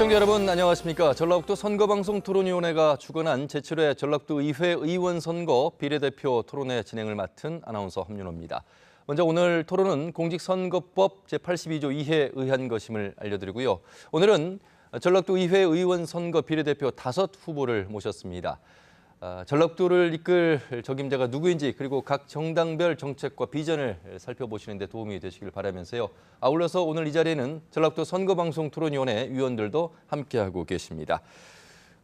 시청자 여러분 안녕하십니까. 전라북도 선거방송 토론위원회가 주관한 제7회 전라북도 의회 의원 선거 비례대표 토론회 진행을 맡은 아나운서 함윤호입니다. 먼저 오늘 토론은 공직선거법 제82조 2에 의한 것임을 알려드리고요. 오늘은 전라북도 의회 의원 선거 비례대표 5 후보를 모셨습니다. 전라북도를 이끌 적임자가 누구인지 그리고 각 정당별 정책과 비전을 살펴보시는 데 도움이 되시길 바라면서요. 아울러서 오늘 이 자리에는 전라북도 선거방송 토론위원회 위원들도 함께하고 계십니다.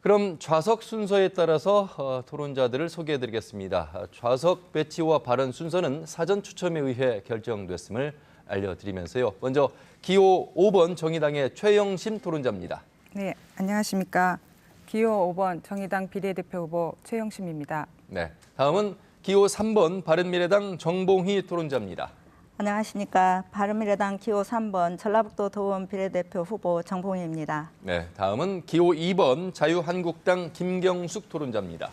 그럼 좌석 순서에 따라서 토론자들을 소개해드리겠습니다. 좌석 배치와 발언 순서는 사전 추첨에 의해 결정됐음을 알려드리면서요. 먼저 기호 5번 정의당의 최영심 토론자입니다. 네, 안녕하십니까. 기호 5번 정의당 비례대표 후보 최영심입니다. 네, 다음은 기호 3번 바른미래당 정봉희 토론자입니다. 안녕하십니까. 바른미래당 기호 3번 전라북도 도원 비례대표 후보 정봉희입니다. 네, 다음은 기호 2번 자유한국당 김경숙 토론자입니다.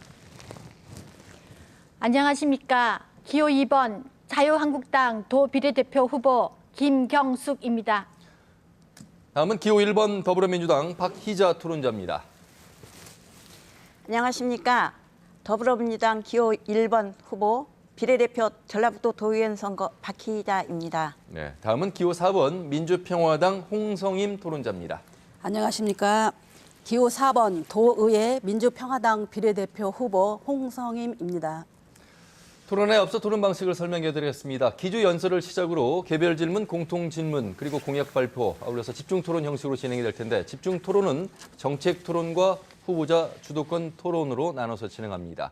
안녕하십니까. 기호 2번 자유한국당 도 비례대표 후보 김경숙입니다. 다음은 기호 1번 더불어민주당 박희자 토론자입니다. 안녕하십니까. 더불어민주당 기호 1번 후보 비례대표 전라북도 도의원 선거 박희자입니다. 네, 다음은 기호 4번 민주평화당 홍성임 토론자입니다. 안녕하십니까. 기호 4번 도의회 민주평화당 비례대표 후보 홍성임입니다. 토론에 앞서 토론 방식을 설명해드리겠습니다. 기조 연설을 시작으로 개별 질문, 공통 질문, 그리고 공약 발표, 아울러서 집중 토론 형식으로 진행이 될 텐데 집중 토론은 정책 토론과 후보자 주도권 토론으로 나눠서 진행합니다.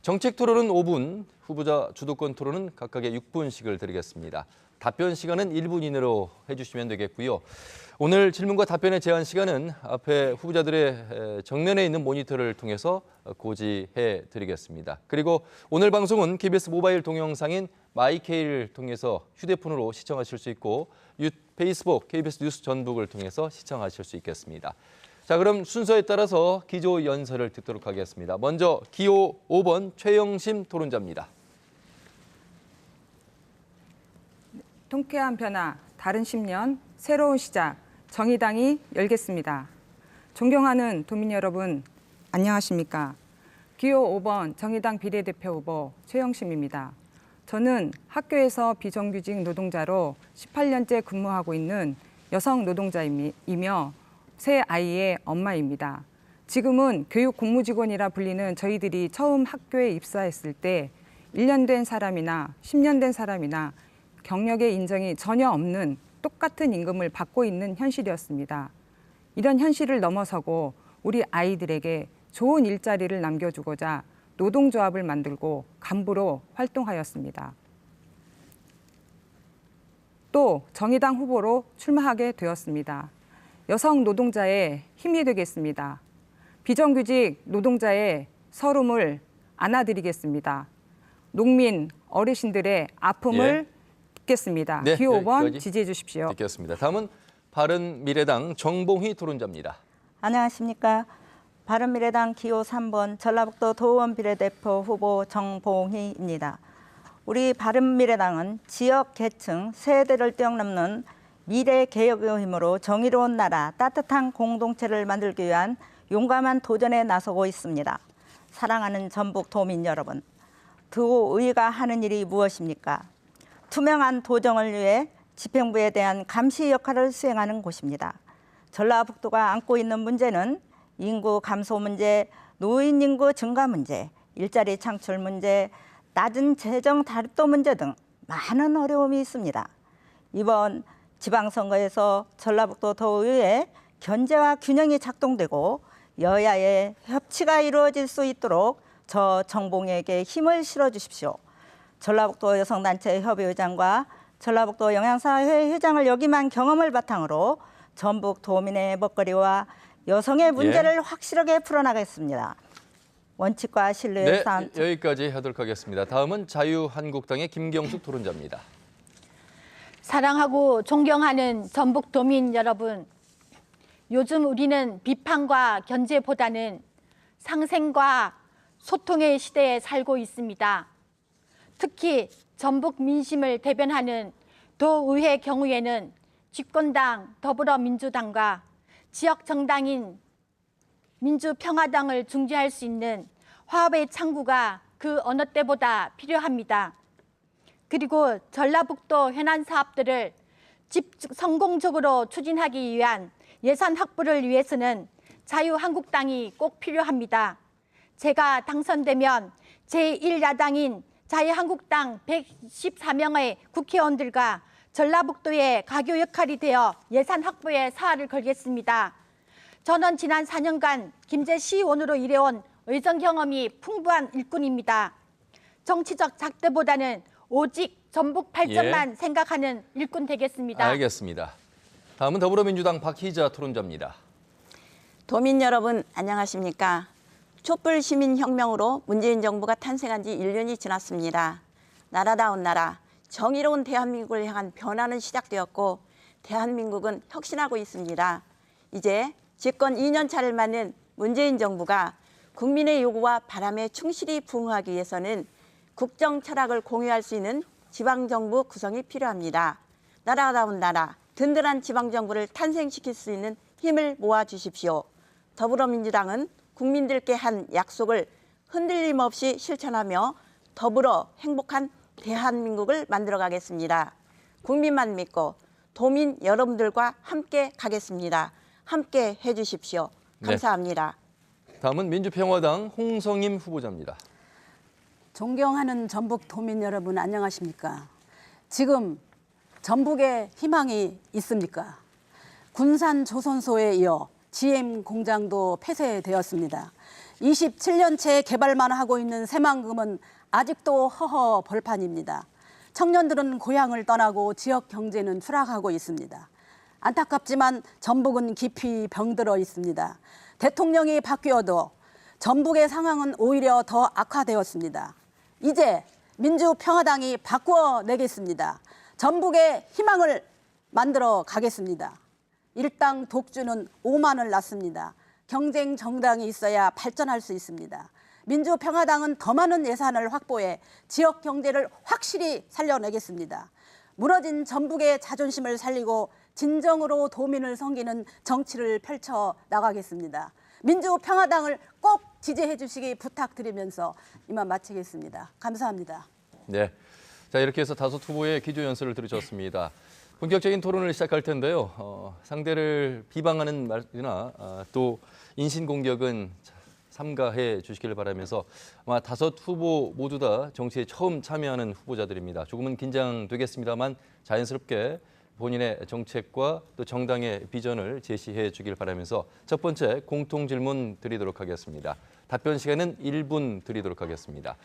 정책 토론은 5분, 후보자 주도권 토론은 각각의 6분씩을 드리겠습니다. 답변 시간은 1분 이내로 해주시면 되겠고요. 오늘 질문과 답변의 제한 시간은 앞에 후보자들의 정면에 있는 모니터를 통해서 고지해 드리겠습니다. 그리고 오늘 방송은 KBS 모바일 동영상인 마이케이를 통해서 휴대폰으로 시청하실 수 있고 페이스북, KBS 뉴스 전북을 통해서 시청하실 수 있겠습니다. 자, 그럼 순서에 따라서 기조 연설을 듣도록 하겠습니다. 먼저 기호 5번 최영심 토론자입니다. 통쾌한 변화, 다른 10년, 새로운 시작, 정의당이 열겠습니다. 존경하는 도민 여러분, 안녕하십니까. 기호 5번 정의당 비례대표 후보 최영심입니다. 저는 학교에서 비정규직 노동자로 18년째 근무하고 있는 여성 노동자이며 세 아이의 엄마입니다. 지금은 교육 공무직원이라 불리는 저희들이 처음 학교에 입사했을 때 1년 된 사람이나 10년 된 사람이나 경력의 인정이 전혀 없는 똑같은 임금을 받고 있는 현실이었습니다. 이런 현실을 넘어서고 우리 아이들에게 좋은 일자리를 남겨주고자 노동조합을 만들고 간부로 활동하였습니다. 또 정의당 후보로 출마하게 되었습니다. 여성 노동자의 힘이 되겠습니다. 비정규직 노동자의 서름을 안아드리겠습니다. 농민, 어르신들의 아픔을 듣겠습니다. 네, 기호 5번 지지해 주십시오. 듣겠습니다. 다음은 바른미래당 정봉희 토론자입니다. 안녕하십니까. 바른미래당 기호 3번 전라북도 도원 비례대표 후보 정봉희입니다. 우리 바른미래당은 지역, 계층, 세대를 뛰어넘는 미래 개혁의 힘으로 정의로운 나라, 따뜻한 공동체를 만들기 위한 용감한 도전에 나서고 있습니다. 사랑하는 전북 도민 여러분, 도의회가 하는 일이 무엇입니까? 투명한 도정을 위해 집행부에 대한 감시 역할을 수행하는 곳입니다. 전라북도가 안고 있는 문제는 인구 감소 문제, 노인 인구 증가 문제, 일자리 창출 문제, 낮은 재정 다립도 문제 등 많은 어려움이 있습니다. 이번 지방선거에서 전라북도 도의회 견제와 균형이 작동되고 여야의 협치가 이루어질 수 있도록 저 정봉희에게 힘을 실어주십시오. 전라북도 여성단체 협의회장과 전라북도 영양사회 회장을 역임한 경험을 바탕으로 전북 도민의 먹거리와 여성의 문제를 확실하게 풀어나가겠습니다. 원칙과 신뢰의 싸움. 여기까지 하도록 하겠습니다. 다음은 자유한국당의 김경숙 토론자입니다. 사랑하고 존경하는 전북 도민 여러분, 요즘 우리는 비판과 견제보다는 상생과 소통의 시대에 살고 있습니다. 특히 전북 민심을 대변하는 도의회 경우에는 집권당 더불어민주당과 지역 정당인 민주평화당을 중재할 수 있는 화합의 창구가 그 어느 때보다 필요합니다. 그리고 전라북도 현안 사업들을 성공적으로 추진하기 위한 예산 확보를 위해서는 자유한국당이 꼭 필요합니다. 제가 당선되면 제1야당인 자유한국당 114명의 국회의원들과 전라북도의 가교 역할이 되어 예산 확보에 사활을 걸겠습니다. 저는 지난 4년간 김제시의원으로 일해온 의정 경험이 풍부한 일꾼입니다. 정치적 작대보다는 오직 전북 발전만 생각하는 일꾼 되겠습니다. 알겠습니다. 다음은 더불어민주당 박희자 토론자입니다. 도민 여러분 안녕하십니까? 촛불 시민혁명으로 문재인 정부가 탄생한 지 1년이 지났습니다. 나라다운 나라, 정의로운 대한민국을 향한 변화는 시작되었고 대한민국은 혁신하고 있습니다. 이제 집권 2년 차를 맞는 문재인 정부가 국민의 요구와 바람에 충실히 부응하기 위해서는 국정 철학을 공유할 수 있는 지방정부 구성이 필요합니다. 나라다운 나라, 든든한 지방정부를 탄생시킬 수 있는 힘을 모아주십시오. 더불어민주당은 국민들께 한 약속을 흔들림 없이 실천하며 더불어 행복한 대한민국을 만들어가겠습니다. 국민만 믿고 도민 여러분들과 함께 가겠습니다. 함께 해주십시오. 감사합니다. 다음은 민주평화당 홍성임 후보자입니다. 존경하는 전북 도민 여러분 안녕하십니까? 지금 전북에 희망이 있습니까? 군산 조선소에 이어 GM 공장도 폐쇄되었습니다. 27년째 개발만 하고 있는 새만금은 아직도 허허 벌판입니다. 청년들은 고향을 떠나고 지역 경제는 추락하고 있습니다. 안타깝지만 전북은 깊이 병들어 있습니다. 대통령이 바뀌어도 전북의 상황은 오히려 더 악화되었습니다. 이제 민주평화당이 바꾸어내겠습니다. 전북의 희망을 만들어 가겠습니다. 일당 독주는 오만을 낳습니다. 경쟁 정당이 있어야 발전할 수 있습니다. 민주평화당은 더 많은 예산을 확보해 지역 경제를 확실히 살려내겠습니다. 무너진 전북의 자존심을 살리고 진정으로 도민을 섬기는 정치를 펼쳐 나가겠습니다. 민주평화당을 꼭 지지해 주시기 부탁드리면서 이만 마치겠습니다. 감사합니다. 네, 자 이렇게 해서 다섯 후보의 기조 연설을 들으셨습니다. 본격적인 토론을 시작할 텐데요. 상대를 비방하는 말이나 또 인신공격은 삼가해 주시길 바라면서 아마 다섯 후보 모두 다 정치에 처음 참여하는 후보자들입니다. 조금은 긴장되겠습니다만 자연스럽게 본인의 정책과 또 정당의 비전을 제시해 주길 바라면서 첫 번째 공통 질문 드리도록 하겠습니다. 답변 시간은 1분 드리도록 하겠습니다.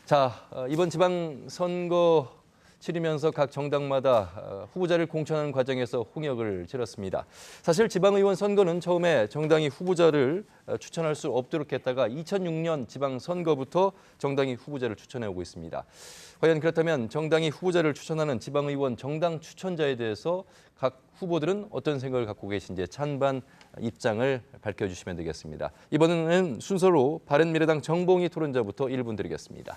자, 이번 지방선거 치르면서 각 정당마다 후보자를 공천하는 과정에서 홍역을 치렀습니다. 사실 지방의원 선거는 처음에 정당이 후보자를 추천할 수 없도록 했다가 2006년 지방선거부터 정당이 후보자를 추천해오고 있습니다. 과연 그렇다면 정당이 후보자를 추천하는 지방의원 정당 추천자에 대해서 각 후보들은 어떤 생각을 갖고 계신지 찬반 입장을 밝혀주시면 되겠습니다. 이번에는 순서로 바른미래당 정봉희 토론자부터 1분 드리겠습니다.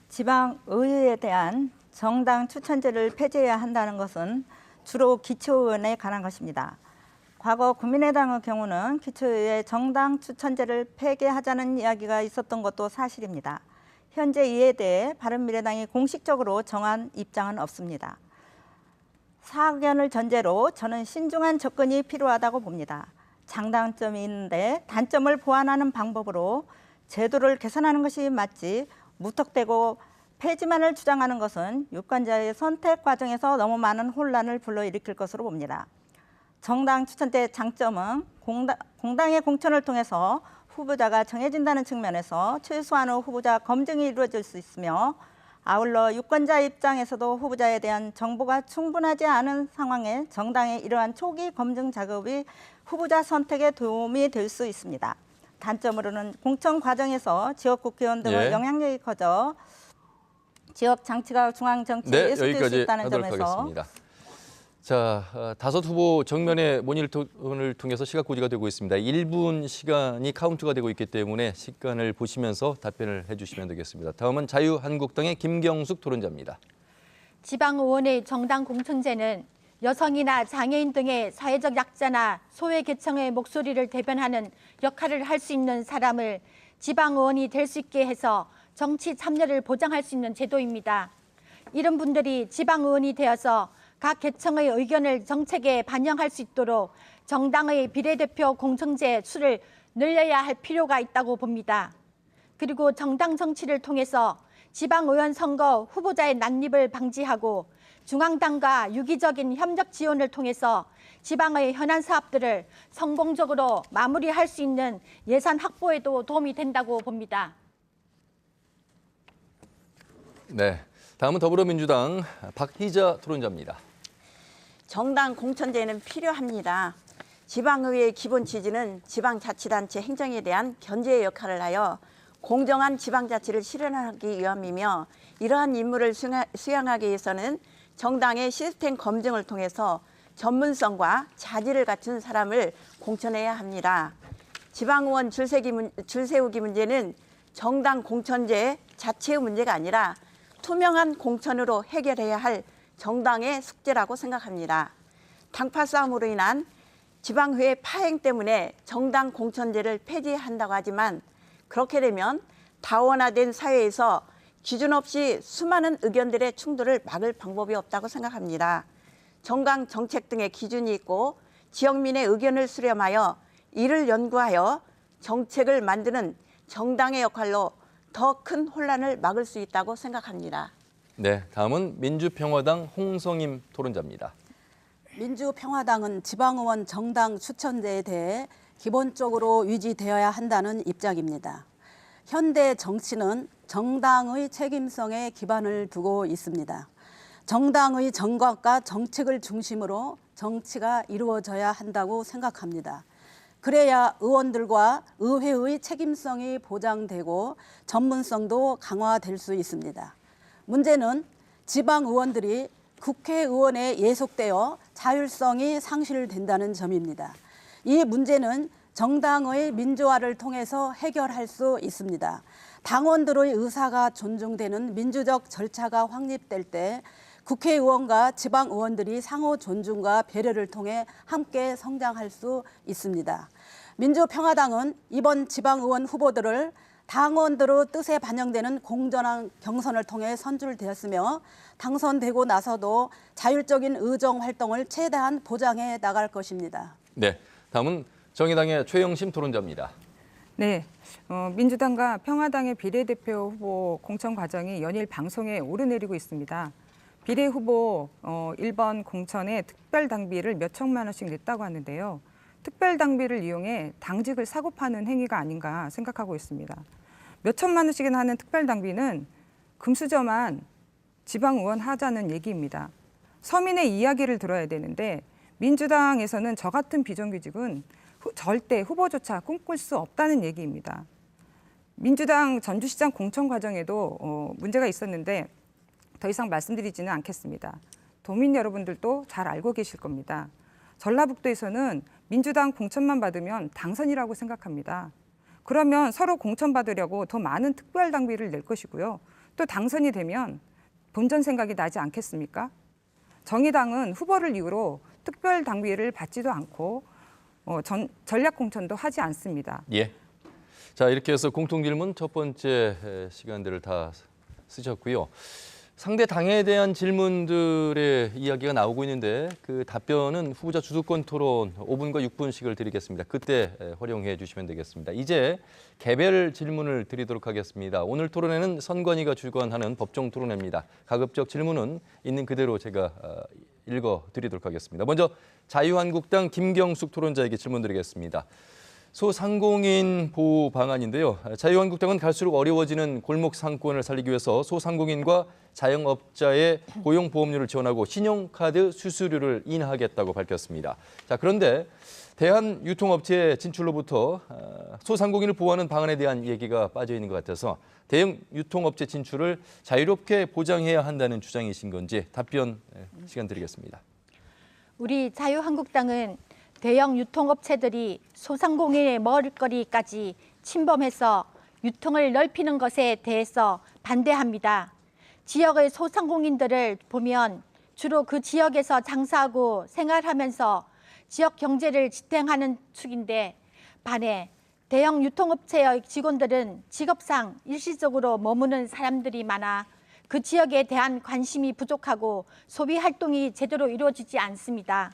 지방의회에 대한 정당 추천제를 폐지해야 한다는 것은 주로 기초의원에 관한 것입니다. 과거 국민의당의 경우는 기초의회 정당 추천제를 폐기하자는 이야기가 있었던 것도 사실입니다. 현재 이에 대해 바른미래당이 공식적으로 정한 입장은 없습니다. 사견을 전제로 저는 신중한 접근이 필요하다고 봅니다. 장단점이 있는데 단점을 보완하는 방법으로 제도를 개선하는 것이 맞지 무턱대고 폐지만을 주장하는 것은 유권자의 선택 과정에서 너무 많은 혼란을 불러일으킬 것으로 봅니다. 정당 추천제 장점은 공당의 공천을 통해서 후보자가 정해진다는 측면에서 최소한의 후보자 검증이 이루어질 수 있으며 아울러 유권자 입장에서도 후보자에 대한 정보가 충분하지 않은 상황에 정당의 이러한 초기 검증 작업이 후보자 선택에 도움이 될 수 있습니다. 단점으로는 공천 과정에서 지역 국회의원 등의 영향력이 커져 지역 장치가 중앙 정치에 예술될 수 있다는 점에서 하겠습니다. 자, 다섯 후보 정면의 모니터를 통해서 시각 고지가 되고 있습니다. 1분 시간이 카운트가 되고 있기 때문에 시간을 보시면서 답변을 해주시면 되겠습니다. 다음은 자유한국당의 김경숙 토론자입니다. 지방의원의 정당 공천제는 여성이나 장애인 등의 사회적 약자나 소외계층의 목소리를 대변하는 역할을 할 수 있는 사람을 지방의원이 될 수 있게 해서 정치 참여를 보장할 수 있는 제도입니다. 이런 분들이 지방의원이 되어서 각 계층의 의견을 정책에 반영할 수 있도록 정당의 비례대표 공천제 수를 늘려야 할 필요가 있다고 봅니다. 그리고 정당 정치를 통해서 지방의원 선거 후보자의 난립을 방지하고 중앙당과 유기적인 협력 지원을 통해서 지방의 현안 사업들을 성공적으로 마무리할 수 있는 예산 확보에도 도움이 된다고 봅니다. 네, 다음은 더불어민주당 박희자 토론자입니다. 정당 공천제는 필요합니다. 지방의회의 기본 취지는 지방자치단체 행정에 대한 견제의 역할을 하여 공정한 지방자치를 실현하기 위함이며, 이러한 임무를 수행하기 위해서는 정당의 시스템 검증을 통해서 전문성과 자질을 갖춘 사람을 공천해야 합니다. 지방의원 줄 세우기 문제는 정당 공천제 자체의 문제가 아니라 투명한 공천으로 해결해야 할 정당의 숙제라고 생각합니다. 당파 싸움으로 인한 지방회의 파행 때문에 정당 공천제를 폐지한다고 하지만, 그렇게 되면 다원화된 사회에서 기준 없이 수많은 의견들의 충돌을 막을 방법이 없다고 생각합니다. 정강 정책 등의 기준이 있고 지역민의 의견을 수렴하여 이를 연구하여 정책을 만드는 정당의 역할로 더 큰 혼란을 막을 수 있다고 생각합니다. 네, 다음은 민주평화당 홍성임 토론자입니다. 민주평화당은 지방의원 정당 추천제에 대해 기본적으로 유지되어야 한다는 입장입니다. 현대 정치는 정당의 책임성에 기반을 두고 있습니다. 정당의 정각과 정책을 중심으로 정치가 이루어져야 한다고 생각합니다. 그래야 의원들과 의회의 책임성이 보장되고 전문성도 강화될 수 있습니다. 문제는 지방의원들이 국회의원에 예속되어 자율성이 상실된다는 점입니다. 이 문제는 정당의 민주화를 통해서 해결할 수 있습니다. 당원들의 의사가 존중되는 민주적 절차가 확립될 때 국회의원과 지방의원들이 상호 존중과 배려를 통해 함께 성장할 수 있습니다. 민주평화당은 이번 지방의원 후보들을 당원들의 뜻에 반영되는 공정한 경선을 통해 선출되었으며, 당선되고 나서도 자율적인 의정 활동을 최대한 보장해 나갈 것입니다. 네, 다음은 정의당의 최영심 토론자입니다. 네, 민주당과 평화당의 비례대표 후보 공천 과정이 연일 방송에 오르내리고 있습니다. 비례 후보 1번 공천에 특별 당비를 몇 천만 원씩 냈다고 하는데요. 특별 당비를 이용해 당직을 사고 파는 행위가 아닌가 생각하고 있습니다. 몇 천만 원씩이나 하는 특별 당비는 금수저만 지방의원 하자는 얘기입니다. 서민의 이야기를 들어야 되는데 민주당에서는 저 같은 비정규직은 절대 후보조차 꿈꿀 수 없다는 얘기입니다. 민주당 전주시장 공천 과정에도 문제가 있었는데 더 이상 말씀드리지는 않겠습니다. 도민 여러분들도 잘 알고 계실 겁니다. 전라북도에서는 민주당 공천만 받으면 당선이라고 생각합니다. 그러면 서로 공천 받으려고 더 많은 특별 당비를 낼 것이고요. 또 당선이 되면 본전 생각이 나지 않겠습니까? 정의당은 후보를 이유로 특별 당비를 받지도 않고 전략 공천도 하지 않습니다. 예. 자, 이렇게 해서 공통질문 첫 번째 시간들을 다 쓰셨고요. 상대 당에 대한 질문들의 이야기가 나오고 있는데 그 답변은 후보자 주도권 토론 5분과 6분씩을 드리겠습니다. 그때 활용해 주시면 되겠습니다. 이제 개별 질문을 드리도록 하겠습니다. 오늘 토론회는 선관위가 주관하는 법정 토론회입니다. 가급적 질문은 있는 그대로 제가 읽어드리도록 하겠습니다. 먼저 자유한국당 김경숙 토론자에게 질문 드리겠습니다. 소상공인 보호 방안인데요. 자유한국당은 갈수록 어려워지는 골목 상권을 살리기 위해서 소상공인과 자영업자의 고용보험료를 지원하고 신용카드 수수료를 인하하겠다고 밝혔습니다. 자, 그런데 대한유통업체 진출로부터 소상공인을 보호하는 방안에 대한 얘기가 빠져 있는 것 같아서 대형 유통업체 진출을 자유롭게 보장해야 한다는 주장이신 건지 답변 시간 드리겠습니다. 우리 자유한국당은 대형 유통업체들이 소상공인의 먹을거리까지 침범해서 유통을 넓히는 것에 대해서 반대합니다. 지역의 소상공인들을 보면 주로 그 지역에서 장사하고 생활하면서 지역 경제를 지탱하는 축인데 반해 대형 유통업체의 직원들은 직업상 일시적으로 머무는 사람들이 많아 그 지역에 대한 관심이 부족하고 소비 활동이 제대로 이루어지지 않습니다.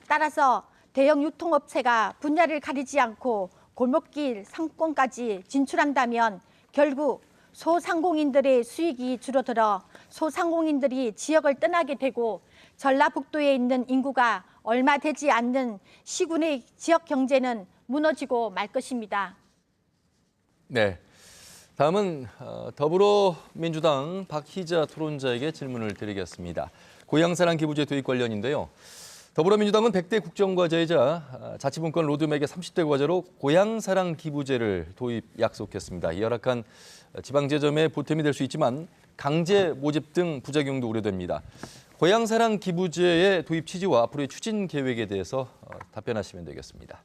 따라서 대형 유통업체가 분야를 가리지 않고 골목길 상권까지 진출한다면 결국 소상공인들의 수익이 줄어들어 소상공인들이 지역을 떠나게 되고 전라북도에 있는 인구가 얼마 되지 않는 시군의 지역 경제는 무너지고 말 것입니다. 네. 다음은 더불어민주당 박희자 토론자에게 질문을 드리겠습니다. 고향사랑 기부제 도입 관련인데요. 더불어민주당은 100대 국정과제이자 자치분권 로드맵의 30대 과제로 고향사랑 기부제를 도입 약속했습니다. 이 열악한 지방재정의 보탬이 될 수 있지만 강제 모집 등 부작용도 우려됩니다. 고향사랑 기부제의 도입 취지와 앞으로의 추진 계획에 대해서 답변하시면 되겠습니다.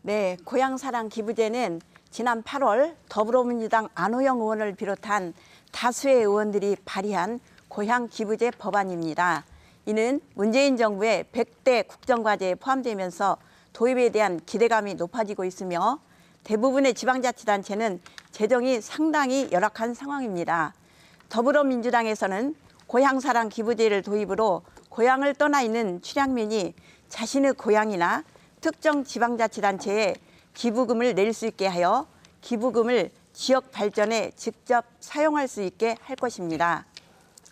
네, 고향사랑 기부제는 지난 8월 더불어민주당 안호영 의원을 비롯한 다수의 의원들이 발의한 고향 기부제 법안입니다. 이는 문재인 정부의 100대 국정과제에 포함되면서 도입에 대한 기대감이 높아지고 있으며 대부분의 지방자치단체는 재정이 상당히 열악한 상황입니다. 더불어민주당에서는 고향사랑 기부제를 도입으로 고향을 떠나 있는 출향민이 자신의 고향이나 특정 지방자치단체에 기부금을 낼 수 있게 하여 기부금을 지역 발전에 직접 사용할 수 있게 할 것입니다.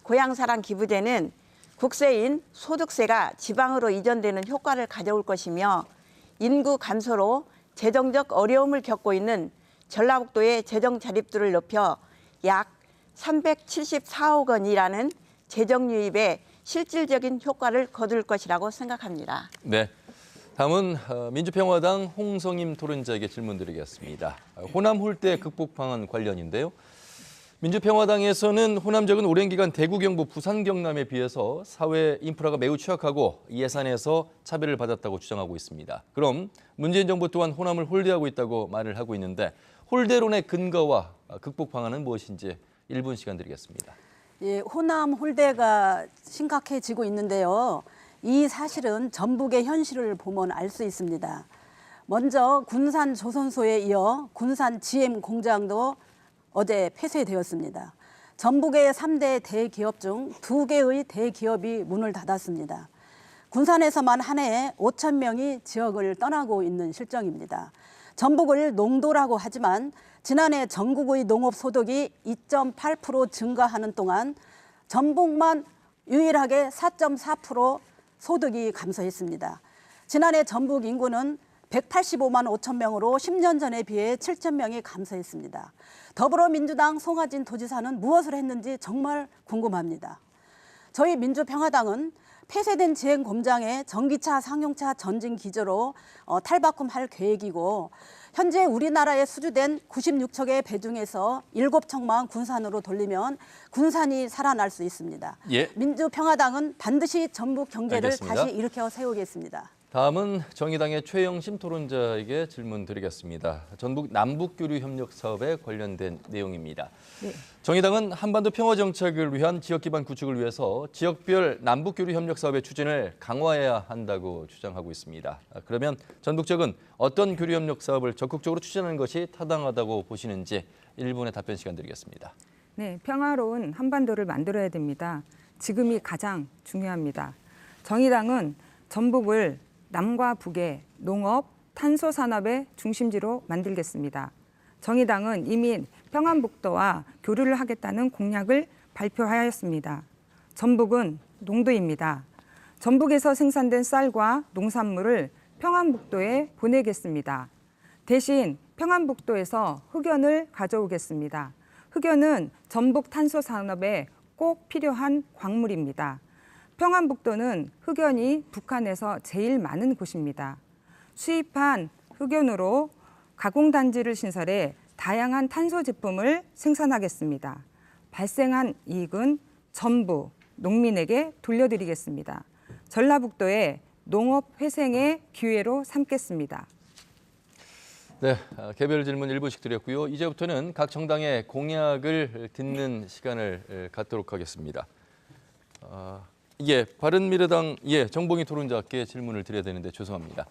고향사랑 기부제는 국세인 소득세가 지방으로 이전되는 효과를 가져올 것이며 인구 감소로 재정적 어려움을 겪고 있는 전라북도의 재정 자립도를 높여 약 374억 원이라는 재정 유입에 실질적인 효과를 거둘 것이라고 생각합니다. 네. 다음은 민주평화당 홍성임 토론자에게 질문드리겠습니다. 호남 홀대 극복 방안 관련인데요. 민주평화당에서는 호남 지역은 오랜 기간 대구, 경북, 부산, 경남에 비해서 사회 인프라가 매우 취약하고 예산에서 차별을 받았다고 주장하고 있습니다. 그럼 문재인 정부 또한 호남을 홀대하고 있다고 말을 하고 있는데 홀대론의 근거와 극복 방안은 무엇인지 1분 시간 드리겠습니다. 예, 호남 홀대가 심각해지고 있는데요. 이 사실은 전북의 현실을 보면 알 수 있습니다. 먼저 군산 조선소에 이어 군산 GM 공장도 어제 폐쇄되었습니다. 전북의 3대 대기업 중 2개의 대기업이 문을 닫았습니다. 군산에서만 한 해에 5천 명이 지역을 떠나고 있는 실정입니다. 전북을 농도라고 하지만 지난해 전국의 농업 소득이 2.8% 증가하는 동안 전북만 유일하게 4.4% 소득이 감소했습니다. 지난해 전북 인구는 185만 5천 명으로 10년 전에 비해 7천 명이 감소했습니다. 더불어민주당 송하진 도지사는 무엇을 했는지 정말 궁금합니다. 저희 민주평화당은 폐쇄된 GM 공장에 전기차, 상용차 전진 기조로 탈바꿈할 계획이고 현재 우리나라에 수주된 96척의 배 중에서 7척만 군산으로 돌리면 군산이 살아날 수 있습니다. 예. 민주평화당은 반드시 전북 경제를 알겠습니다. 다시 일으켜 세우겠습니다. 다음은 정의당의 최영심 토론자에게 질문 드리겠습니다. 전북 남북교류 협력 사업에 관련된 내용입니다. 네. 정의당은 한반도 평화 정착을 위한 지역 기반 구축을 위해서 지역별 남북교류 협력 사업의 추진을 강화해야 한다고 주장하고 있습니다. 그러면 전북 지역은 어떤 교류 협력 사업을 적극적으로 추진하는 것이 타당하다고 보시는지 1분의 답변 시간 드리겠습니다. 네, 평화로운 한반도를 만들어야 됩니다. 지금이 가장 중요합니다. 정의당은 전북을 남과 북의 농업, 탄소 산업의 중심지로 만들겠습니다. 정의당은 이미 평안북도와 교류를 하겠다는 공약을 발표하였습니다. 전북은 농도입니다. 전북에서 생산된 쌀과 농산물을 평안북도에 보내겠습니다. 대신 평안북도에서 흑연을 가져오겠습니다. 흑연은 전북 탄소 산업에 꼭 필요한 광물입니다. 평안북도는 흑연이 북한에서 제일 많은 곳입니다. 수입한 흑연으로 가공단지를 신설해 다양한 탄소 제품을 생산하겠습니다. 발생한 이익은 전부 농민에게 돌려드리겠습니다. 전라북도의 농업 회생의 기회로 삼겠습니다. 네, 개별 질문 1분씩 드렸고요. 이제부터는 각 정당의 공약을 듣는 시간을 갖도록 하겠습니다. 바른미래당 정봉희 토론자께 질문을 드려야 되는데 죄송합니다.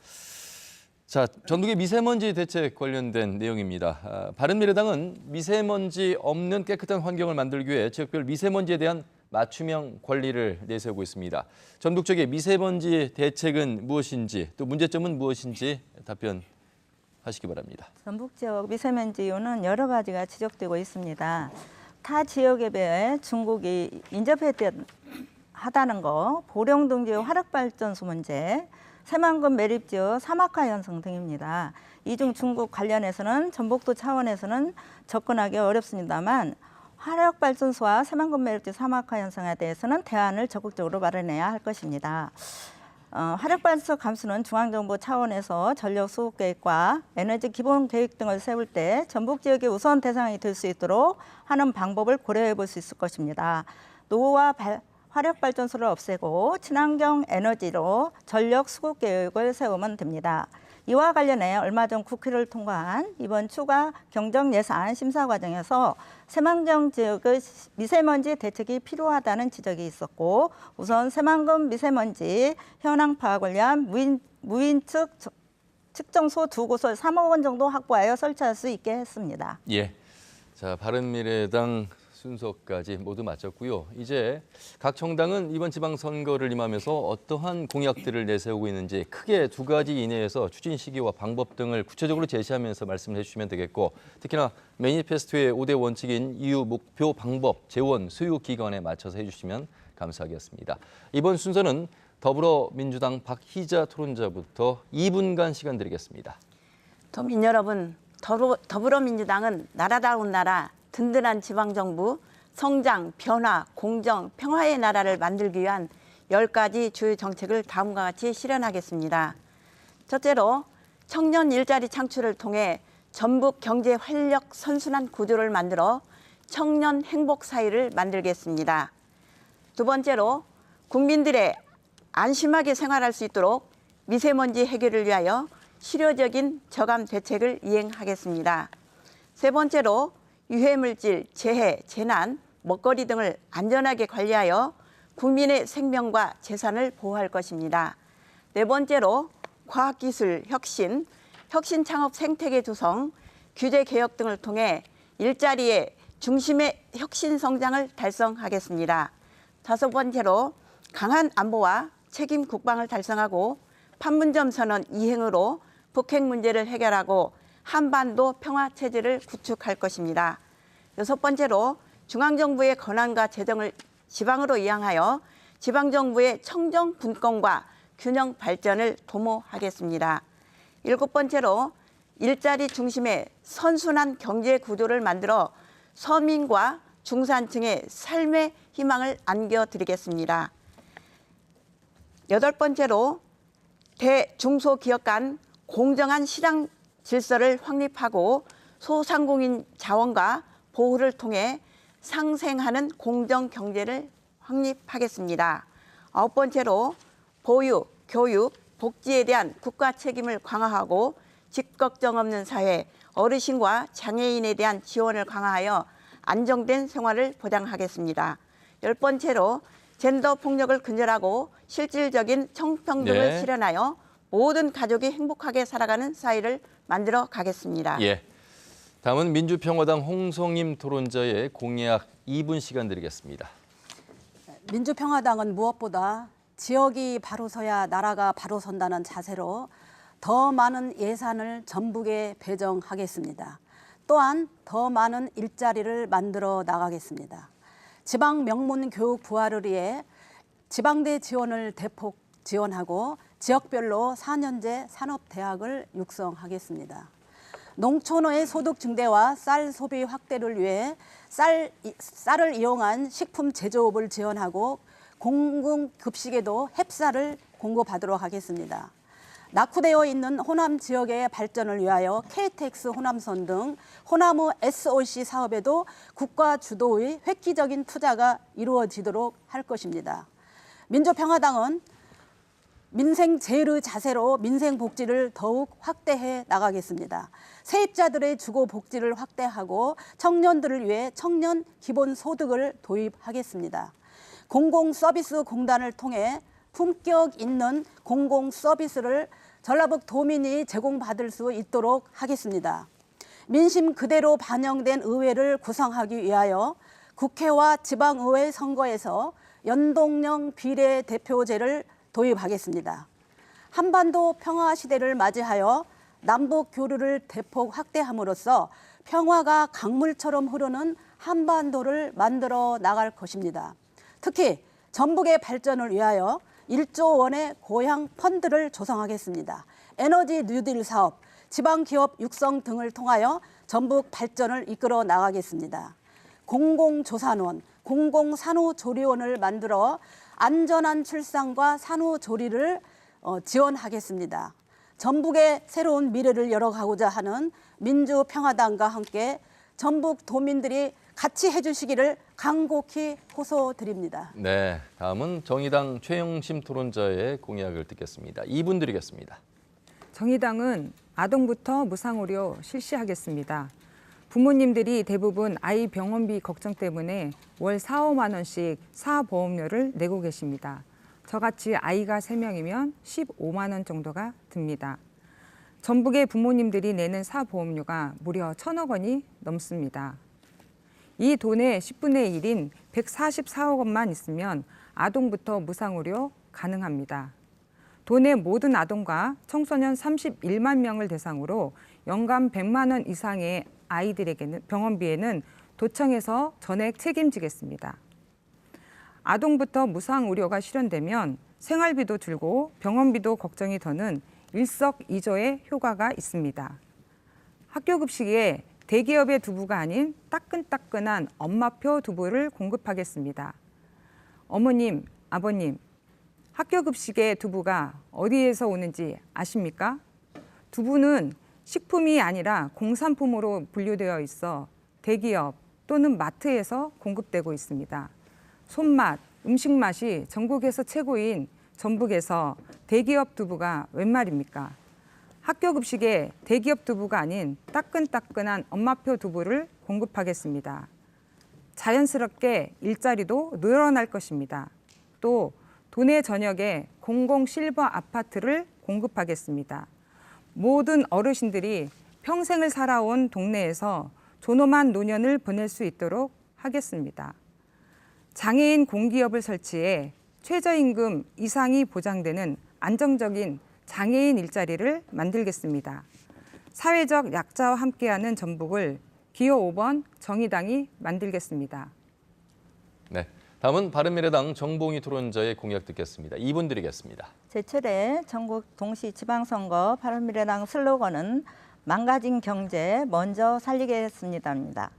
자, 전국의 미세먼지 대책 관련된 내용입니다. 바른미래당은 미세먼지 없는 깨끗한 환경을 만들기 위해 지역별 미세먼지에 대한 맞춤형 관리를 내세우고 있습니다. 전국적인 미세먼지 대책은 무엇인지 또 문제점은 무엇인지 답변하시기 바랍니다. 전북 지역 미세먼지 이유는 여러 가지가 지적되고 있습니다. 타 지역에 비해 중국이 인접하다는 거, 보령등지의 화력발전소 문제, 새만금 매립지역 사막화 현상 등입니다. 이 중 중국 관련해서는 전북도 차원에서는 접근하기 어렵습니다만 화력발전소와 새만금 매립지 사막화 현상에 대해서는 대안을 적극적으로 마련해야 할 것입니다. 화력발전소 감수는 중앙정부 차원에서 전력 수급 계획과 에너지 기본 계획 등을 세울 때 전북 지역의 우선 대상이 될 수 있도록 하는 방법을 고려해 볼 수 있을 것입니다. 노후화 화력발전소를 없애고 친환경 에너지로 전력 수급 계획을 세우면 됩니다. 이와 관련해 얼마 전 국회를 통과한 이번 추가 경정 예산 심사 과정에서 새만경 지역의 미세먼지 대책이 필요하다는 지적이 있었고 우선 새만금 미세먼지 현황 파악을 위한 무인 측정소 2곳을 3억 원 정도 확보하여 설치할 수 있게 했습니다. 자, 바른미래당 순서까지 모두 마쳤고요. 이제 각 정당은 이번 지방선거를 임하면서 어떠한 공약들을 내세우고 있는지 크게 두 가지 이내에서 추진 시기와 방법 등을 구체적으로 제시하면서 말씀을 해주시면 되겠고 특히나 매니페스토의 5대 원칙인 이유, 목표, 방법, 재원, 수요 기간에 맞춰서 해주시면 감사하겠습니다. 이번 순서는 더불어민주당 박희자 토론자부터 2분간 시간 드리겠습니다. 도민 여러분, 더불어민주당은 나라다운 나라, 든든한 지방정부, 성장, 변화, 공정, 평화의 나라를 만들기 위한 10가지 주요 정책을 다음과 같이 실현하겠습니다. 첫째로 청년 일자리 창출을 통해 전북 경제 활력 선순환 구조를 만들어 청년 행복 사회를 만들겠습니다. 두 번째로 국민들의 안심하게 생활할 수 있도록 미세먼지 해결을 위하여 실효적인 저감 대책을 이행하겠습니다. 세 번째로 유해물질, 재해, 재난, 먹거리 등을 안전하게 관리하여 국민의 생명과 재산을 보호할 것입니다. 네 번째로 과학기술 혁신, 혁신창업 생태계 조성, 규제개혁 등을 통해 일자리의 중심의 혁신 성장을 달성하겠습니다. 다섯 번째로 강한 안보와 책임 국방을 달성하고 판문점 선언 이행으로 북핵 문제를 해결하고 한반도 평화체제를 구축할 것입니다. 여섯 번째로 중앙정부의 권한과 재정을 지방으로 이양하여 지방정부의 청정 분권과 균형 발전을 도모하겠습니다. 일곱 번째로 일자리 중심의 선순환 경제 구조를 만들어 서민과 중산층의 삶의 희망을 안겨드리겠습니다. 여덟 번째로 대중소기업 간 공정한 시장 질서를 확립하고 소상공인 자원과 보호를 통해 상생하는 공정 경제를 확립하겠습니다. 아홉 번째로 보육, 교육, 복지에 대한 국가 책임을 강화하고 집 걱정 없는 사회, 어르신과 장애인에 대한 지원을 강화하여 안정된 생활을 보장하겠습니다. 열 번째로 젠더 폭력을 근절하고 실질적인 청평등을 실현하여 모든 가족이 행복하게 살아가는 사회를 만들어 가겠습니다. 다음은 민주평화당 홍성임 토론자의 공약 2분 시간 드리겠습니다. 민주평화당은 무엇보다 지역이 바로 서야 나라가 바로 선다는 자세로 더 많은 예산을 전북에 배정하겠습니다. 또한 더 많은 일자리를 만들어 나가겠습니다. 지방 명문 교육 부활을 위해 지방대 지원을 대폭 지원하고 지역별로 4년제 산업대학을 육성하겠습니다. 농촌의 소득 증대와 쌀 소비 확대를 위해 쌀을 이용한 식품 제조업을 지원하고 공공급식에도 햅쌀을 공급하도록 하겠습니다. 낙후되어 있는 호남 지역의 발전을 위하여 KTX 호남선 등 호남의 SOC 사업에도 국가 주도의 획기적인 투자가 이루어지도록 할 것입니다. 민주평화당은 민생 제일의 자세로 민생 복지를 더욱 확대해 나가겠습니다. 세입자들의 주거 복지를 확대하고 청년들을 위해 청년 기본 소득을 도입하겠습니다. 공공서비스공단을 통해 품격 있는 공공서비스를 전라북 도민이 제공받을 수 있도록 하겠습니다. 민심 그대로 반영된 의회를 구성하기 위하여 국회와 지방의회 선거에서 연동형 비례대표제를 도입하겠습니다. 한반도 평화 시대를 맞이하여 남북 교류를 대폭 확대함으로써 평화가 강물처럼 흐르는 한반도를 만들어 나갈 것입니다. 특히 전북의 발전을 위하여 1조 원의 고향 펀드를 조성하겠습니다. 에너지 뉴딜 사업, 지방기업 육성 등을 통하여 전북 발전을 이끌어 나가겠습니다. 공공조산원, 공공산후조리원을 만들어 안전한 출산과 산후조리를 지원하겠습니다. 전북의 새로운 미래를 열어가고자 하는 민주평화당과 함께 전북 도민들이 같이 해주시기를 간곡히 호소드립니다. 네, 다음은 정의당 최영심 토론자의 공약을 듣겠습니다. 2분 드리겠습니다. 정의당은 아동부터 무상의료 실시하겠습니다. 부모님들이 대부분 아이 병원비 걱정 때문에 월 4, 5만 원씩 사보험료를 내고 계십니다. 저같이 아이가 3명이면 15만 원 정도가 듭니다. 전북의 부모님들이 내는 사보험료가 무려 1,000억 원이 넘습니다. 이 돈의 10분의 1인 144억 원만 있으면 아동부터 무상의료 가능합니다. 도내 모든 아동과 청소년 31만 명을 대상으로 연간 100만 원 이상의 아이들에게는 병원비에는 도청에서 전액 책임지겠습니다. 아동부터 무상의료가 실현되면 생활비도 줄고 병원비도 걱정이 더는 일석이조의 효과가 있습니다. 학교급식에 대기업의 두부가 아닌 따끈따끈한 엄마표 두부를 공급하겠습니다. 어머님, 아버님, 학교급식의 두부가 어디에서 오는지 아십니까? 두부는 식품이 아니라 공산품으로 분류되어 있어 대기업 또는 마트에서 공급되고 있습니다. 손맛, 음식 맛이 전국에서 최고인 전북에서 대기업 두부가 웬 말입니까? 학교급식에 대기업 두부가 아닌 따끈따끈한 엄마표 두부를 공급하겠습니다. 자연스럽게 일자리도 늘어날 것입니다. 또 도내 전역에 공공 실버 아파트를 공급하겠습니다. 모든 어르신들이 평생을 살아온 동네에서 존엄한 노년을 보낼 수 있도록 하겠습니다. 장애인 공기업을 설치해 최저임금 이상이 보장되는 안정적인 장애인 일자리를 만들겠습니다. 사회적 약자와 함께하는 전북을 기호 5번 정의당이 만들겠습니다. 네, 다음은 바른미래당 정봉희 토론자의 공약 듣겠습니다. 2분 드리겠습니다. 제7회 전국 동시지방선거 바른미래당 슬로건은 망가진 경제 먼저 살리겠습니다입니다.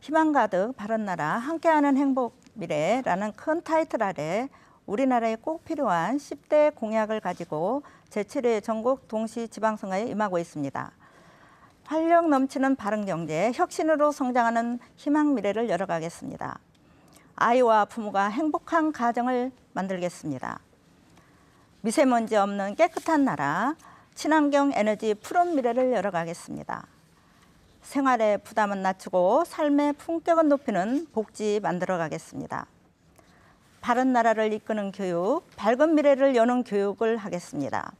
희망 가득 바른나라 함께하는 행복 미래라는 큰 타이틀 아래 우리나라에 꼭 필요한 10대 공약을 가지고 제7회 전국 동시지방선거에 임하고 있습니다. 활력 넘치는 바른경제, 혁신으로 성장하는 희망 미래를 열어가겠습니다. 아이와 부모가 행복한 가정을 만들겠습니다. 미세먼지 없는 깨끗한 나라, 친환경 에너지 푸른 미래를 열어가겠습니다. 생활의 부담은 낮추고 삶의 품격을 높이는 복지 만들어가겠습니다. 바른 나라를 이끄는 교육, 밝은 미래를 여는 교육을 하겠습니다.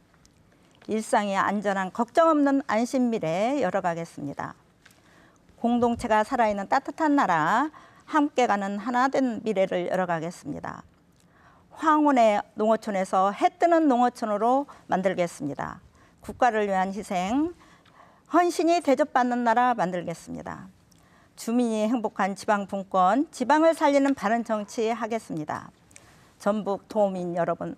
일상이 안전한 걱정 없는 안심 미래 열어가겠습니다. 공동체가 살아있는 따뜻한 나라, 함께 가는 하나된 미래를 열어가겠습니다. 황혼의 농어촌에서 해 뜨는 농어촌으로 만들겠습니다. 국가를 위한 희생, 헌신이 대접받는 나라 만들겠습니다. 주민이 행복한 지방 분권, 지방을 살리는 바른 정치 하겠습니다. 전북 도민 여러분,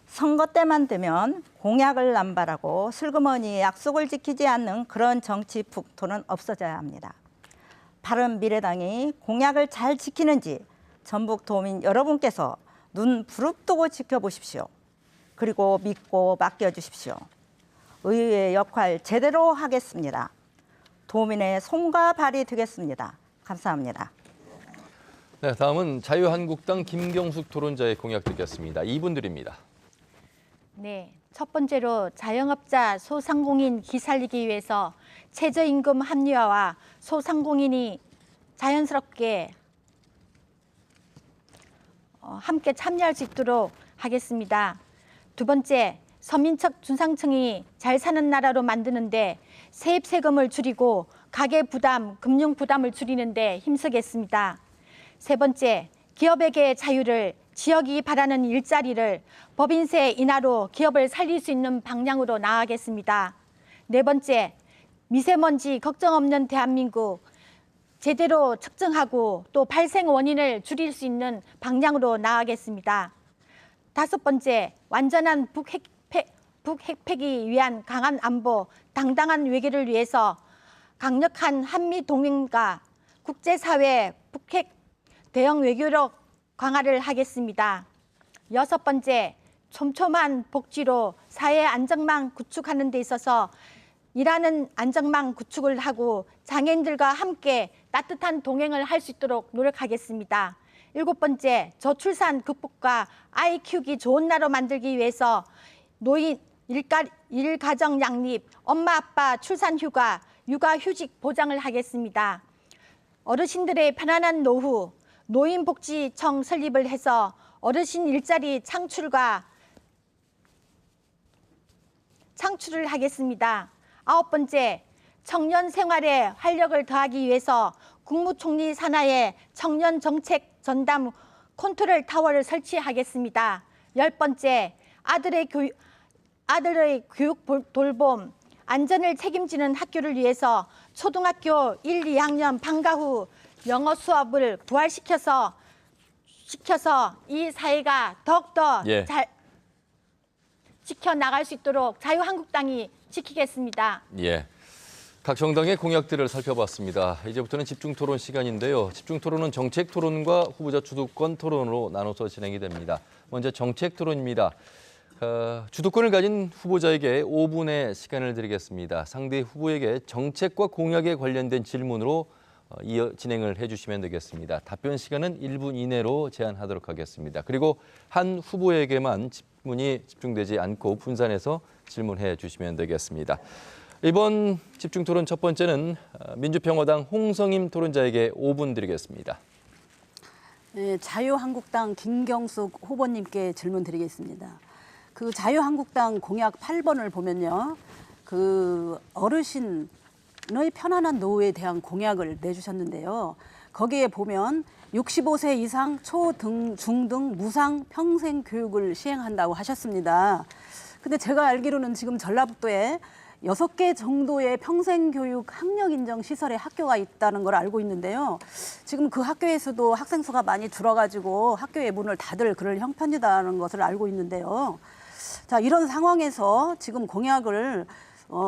선거 때만 되면 공약을 남발하고 슬그머니 약속을 지키지 않는 그런 정치 북토는 없어져야 합니다. 바른 미래당이 공약을 잘 지키는지 전북 도민 여러분께서 눈 부릅뜨고 지켜보십시오. 그리고 믿고 맡겨주십시오. 의회의 역할 제대로 하겠습니다. 도민의 손과 발이 되겠습니다. 감사합니다. 네, 다음은 자유한국당 김경숙 토론자의 공약 듣겠습니다. 2분 드립니다. 네, 첫 번째로 자영업자 소상공인 기살리기 위해서 최저임금 합리화와 소상공인이 자연스럽게 함께 참여할 수 있도록 하겠습니다. 두 번째, 서민적 중상층이 잘 사는 나라로 만드는데 세금을 줄이고 가계 부담, 금융 부담을 줄이는데 힘쓰겠습니다. 세 번째, 기업에게 자유를, 지역이 바라는 일자리를, 법인세 인하로 기업을 살릴 수 있는 방향으로 나아가겠습니다. 네 번째, 미세먼지 걱정 없는 대한민국 제대로 측정하고 또 발생 원인을 줄일 수 있는 방향으로 나아가겠습니다. 다섯 번째, 완전한 북핵폐기 위한 강한 안보, 당당한 외교를 위해서 강력한 한미 동맹과 국제사회 북핵 대응 외교력 강화를 하겠습니다. 여섯 번째, 촘촘한 복지로 사회 안정망 구축하는 데 있어서 일하는 안정망 구축을 하고 장애인들과 함께 따뜻한 동행을 할 수 있도록 노력하겠습니다. 일곱 번째, 저출산 극복과 아이 키우기 좋은 나라로 만들기 위해서 노인, 일가정 양립, 엄마 아빠 출산 휴가, 육아휴직 보장을 하겠습니다. 어르신들의 편안한 노후, 노인복지청 설립을 해서 어르신 일자리 창출을 하겠습니다. 아홉 번째, 청년 생활에 활력을 더하기 위해서 국무총리 산하에 청년 정책 전담 컨트롤 타워를 설치하겠습니다. 열 번째, 아들의 교육 돌봄, 안전을 책임지는 학교를 위해서 초등학교 1, 2학년 방과 후 영어 수업을 부활시켜서 이 사회가 더욱더 잘 지켜나갈 수 있도록 자유한국당이 지키겠습니다. 예. 각 정당의 공약들을 살펴봤습니다. 이제부터는 집중토론 시간인데요. 집중토론은 정책토론과 후보자 주도권 토론으로 나눠서 진행이 됩니다. 먼저 정책토론입니다. 주도권을 가진 후보자에게 5분의 시간을 드리겠습니다. 상대 후보에게 정책과 공약에 관련된 질문으로 진행을 해주시면 되겠습니다. 답변 시간은 1분 이내로 제한하도록 하겠습니다. 그리고 한 후보에게만 질문이 집중되지 않고 분산해서 질문해 주시면 되겠습니다. 이번 집중토론 첫 번째는 민주평화당 홍성임 토론자에게 5분 드리겠습니다. 네, 자유한국당 김경숙 후보님께 질문 드리겠습니다. 그 자유한국당 공약 8번을 보면요. 그 어르신의 편안한 노후에 대한 공약을 내주셨는데요. 거기에 보면 65세 이상 초, 중등, 무상 평생 교육을 시행한다고 하셨습니다. 근데 제가 알기로는 지금 전라북도에 6개 정도의 평생교육 학력인정 시설의 학교가 있다는 걸 알고 있는데요. 지금 그 학교에서도 학생 수가 많이 줄어가지고 학교의 문을 닫을 그럴 형편이라는 것을 알고 있는데요. 자, 이런 상황에서 지금 공약을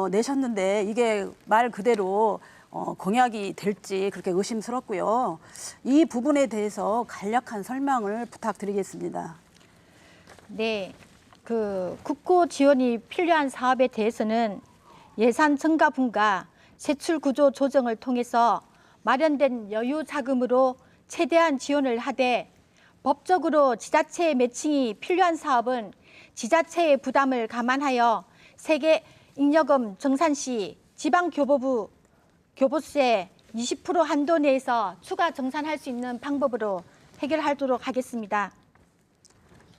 내셨는데 이게 말 그대로 공약이 될지 그렇게 의심스럽고요. 이 부분에 대해서 간략한 설명을 부탁드리겠습니다. 네, 그 국고 지원이 필요한 사업에 대해서는 예산 증가분과 세출 구조 조정을 통해서 마련된 여유 자금으로 최대한 지원을 하되 법적으로 지자체의 매칭이 필요한 사업은 지자체의 부담을 감안하여 세계 잉여금 정산 시 지방교보부 교부세 20% 한도 내에서 추가 정산할 수 있는 방법으로 해결하도록 하겠습니다.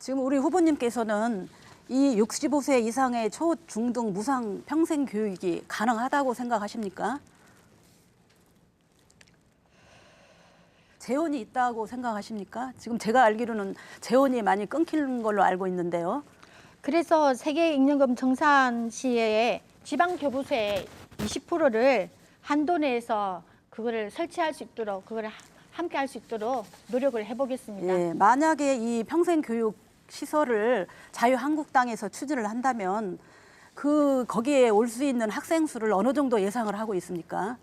지금 우리 후보님께서는 이 65세 이상의 초, 중등, 무상 평생 교육이 가능하다고 생각하십니까? 재원이 있다고 생각하십니까? 지금 제가 알기로는 재원이 많이 끊기는 걸로 알고 있는데요. 그래서 세계잉여금 정산 시에 지방교부세 20%를 한도 내에서 그거를 설치할 수 있도록 그거를 함께 할 수 있도록 노력을 해보겠습니다. 예, 만약에 이 평생 교육 시설을 자유한국당에서 추진을 한다면 거기에 올 수 있는 학생 수를 어느 정도 예상을 하고 있습니까?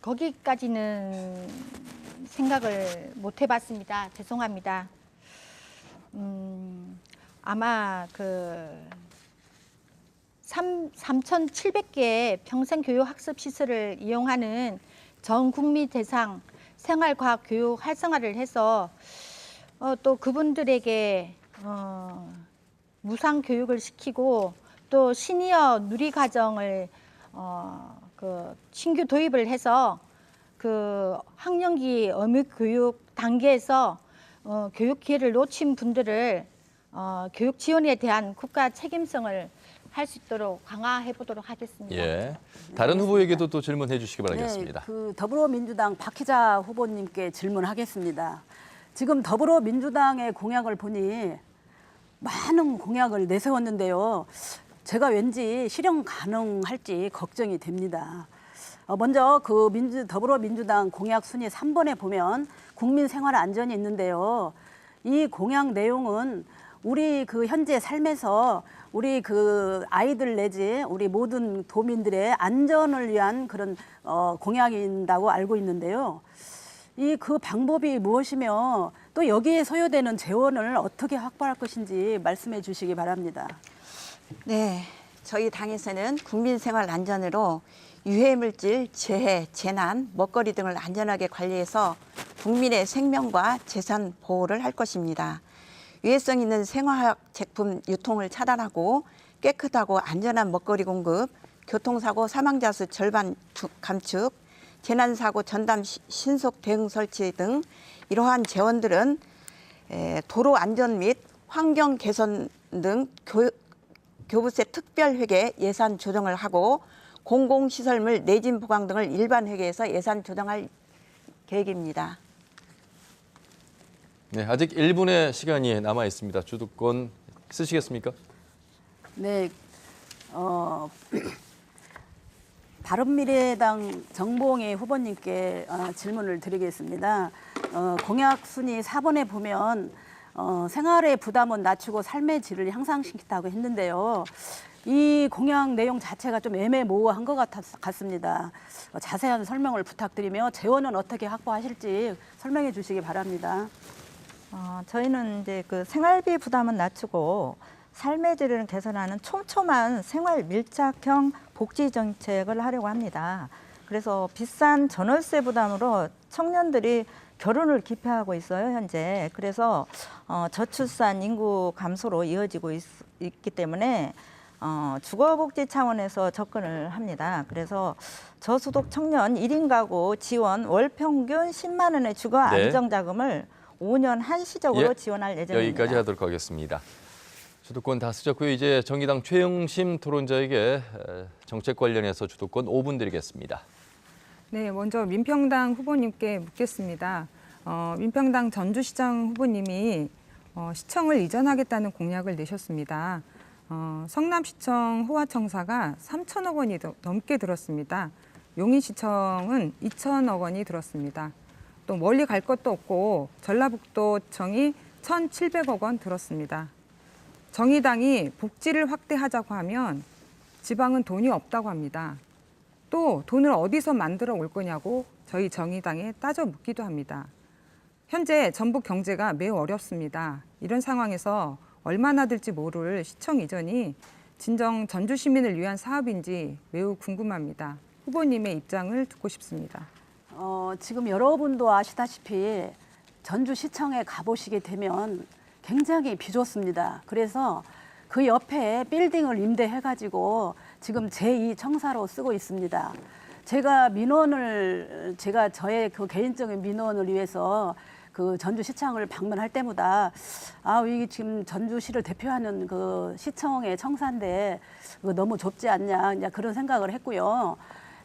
거기까지는 생각을 못 해봤습니다. 죄송합니다. 아마 그 3,700개의 평생교육학습시설을 이용하는 전 국민 대상 생활과학 교육 활성화를 해서 또 그분들에게 무상 교육을 시키고 또 시니어 누리과정을 그 신규 도입을 해서 그 학령기 어민 교육 단계에서 교육 기회를 놓친 분들을 교육 지원에 대한 국가 책임성을 할 수 있도록 강화해 보도록 하겠습니다. 예. 다른 후보에게도 또 질문해 주시기 바라겠습니다. 네, 그 더불어민주당 박희자 후보님께 질문하겠습니다. 지금 더불어민주당의 공약을 보니 많은 공약을 내세웠는데요. 제가 왠지 실현 가능할지 걱정이 됩니다. 먼저 그 더불어민주당 공약 순위 3번에 보면 국민 생활 안전이 있는데요. 이 공약 내용은 우리 그 현재 삶에서 우리 그 아이들 내지 우리 모든 도민들의 안전을 위한 그런 공약인다고 알고 있는데요. 이 그 방법이 무엇이며 또 여기에 소요되는 재원을 어떻게 확보할 것인지 말씀해 주시기 바랍니다. 네, 저희 당에서는 국민생활 안전으로 유해물질, 재해, 재난, 먹거리 등을 안전하게 관리해서 국민의 생명과 재산 보호를 할 것입니다. 유해성 있는 생화학 제품 유통을 차단하고 깨끗하고 안전한 먹거리 공급, 교통사고 사망자 수 절반 감축, 재난사고 전담 신속 대응 설치 등 이러한 재원들은 도로 안전 및 환경 개선 등 교부세 특별회계 예산 조정을 하고 공공시설물 내진 보강 등을 일반 회계에서 예산 조정할 계획입니다. 네, 아직 1분의 시간이 남아 있습니다. 주도권 쓰시겠습니까? 네, 바른미래당 정봉희 후보님께 질문을 드리겠습니다. 공약 순위 4번에 보면 생활의 부담은 낮추고 삶의 질을 향상시키다고 했는데요. 이 공약 내용 자체가 좀 애매모호한 것 같습니다. 자세한 설명을 부탁드리며 재원은 어떻게 확보하실지 설명해 주시기 바랍니다. 저희는 이제 그 생활비 부담은 낮추고 삶의 질을 개선하는 촘촘한 생활 밀착형 복지 정책을 하려고 합니다. 그래서 비싼 전월세 부담으로 청년들이 결혼을 기피하고 있어요, 현재. 그래서 저출산 인구 감소로 이어지고 있기 때문에 주거복지 차원에서 접근을 합니다. 그래서 저소득 청년 1인 가구 지원 월 평균 10만 원의 주거 안정자금을 5년 한시적으로 지원할 예정입니다. 여기까지 하도록 하겠습니다. 주도권 다 쓰셨고요. 이제 정의당 최영심 토론자에게 정책 관련해서 주도권 5분 드리겠습니다. 네, 먼저 민평당 후보님께 묻겠습니다. 민평당 전주시장 후보님이 시청을 이전하겠다는 공약을 내셨습니다. 성남시청 호화청사가 3천억 원이 넘게 들었습니다. 용인시청은 2천억 원이 들었습니다. 또 멀리 갈 것도 없고 전라북도청이 1,700억 원 들었습니다. 정의당이 복지를 확대하자고 하면 지방은 돈이 없다고 합니다. 또 돈을 어디서 만들어 올 거냐고 저희 정의당에 따져 묻기도 합니다. 현재 전북 경제가 매우 어렵습니다. 이런 상황에서 얼마나 들지 모를 시청 이전이 진정 전주 시민을 위한 사업인지 매우 궁금합니다. 후보님의 입장을 듣고 싶습니다. 지금 여러분도 아시다시피 전주시청에 가보시게 되면 굉장히 비좁습니다. 그래서 그 옆에 빌딩을 임대해가지고 지금 제2 청사로 쓰고 있습니다. 제가 저의 그 개인적인 민원을 위해서 그 전주시청을 방문할 때마다 이게 지금 전주시를 대표하는 그 시청의 청사인데 너무 좁지 않냐 이제 그런 생각을 했고요.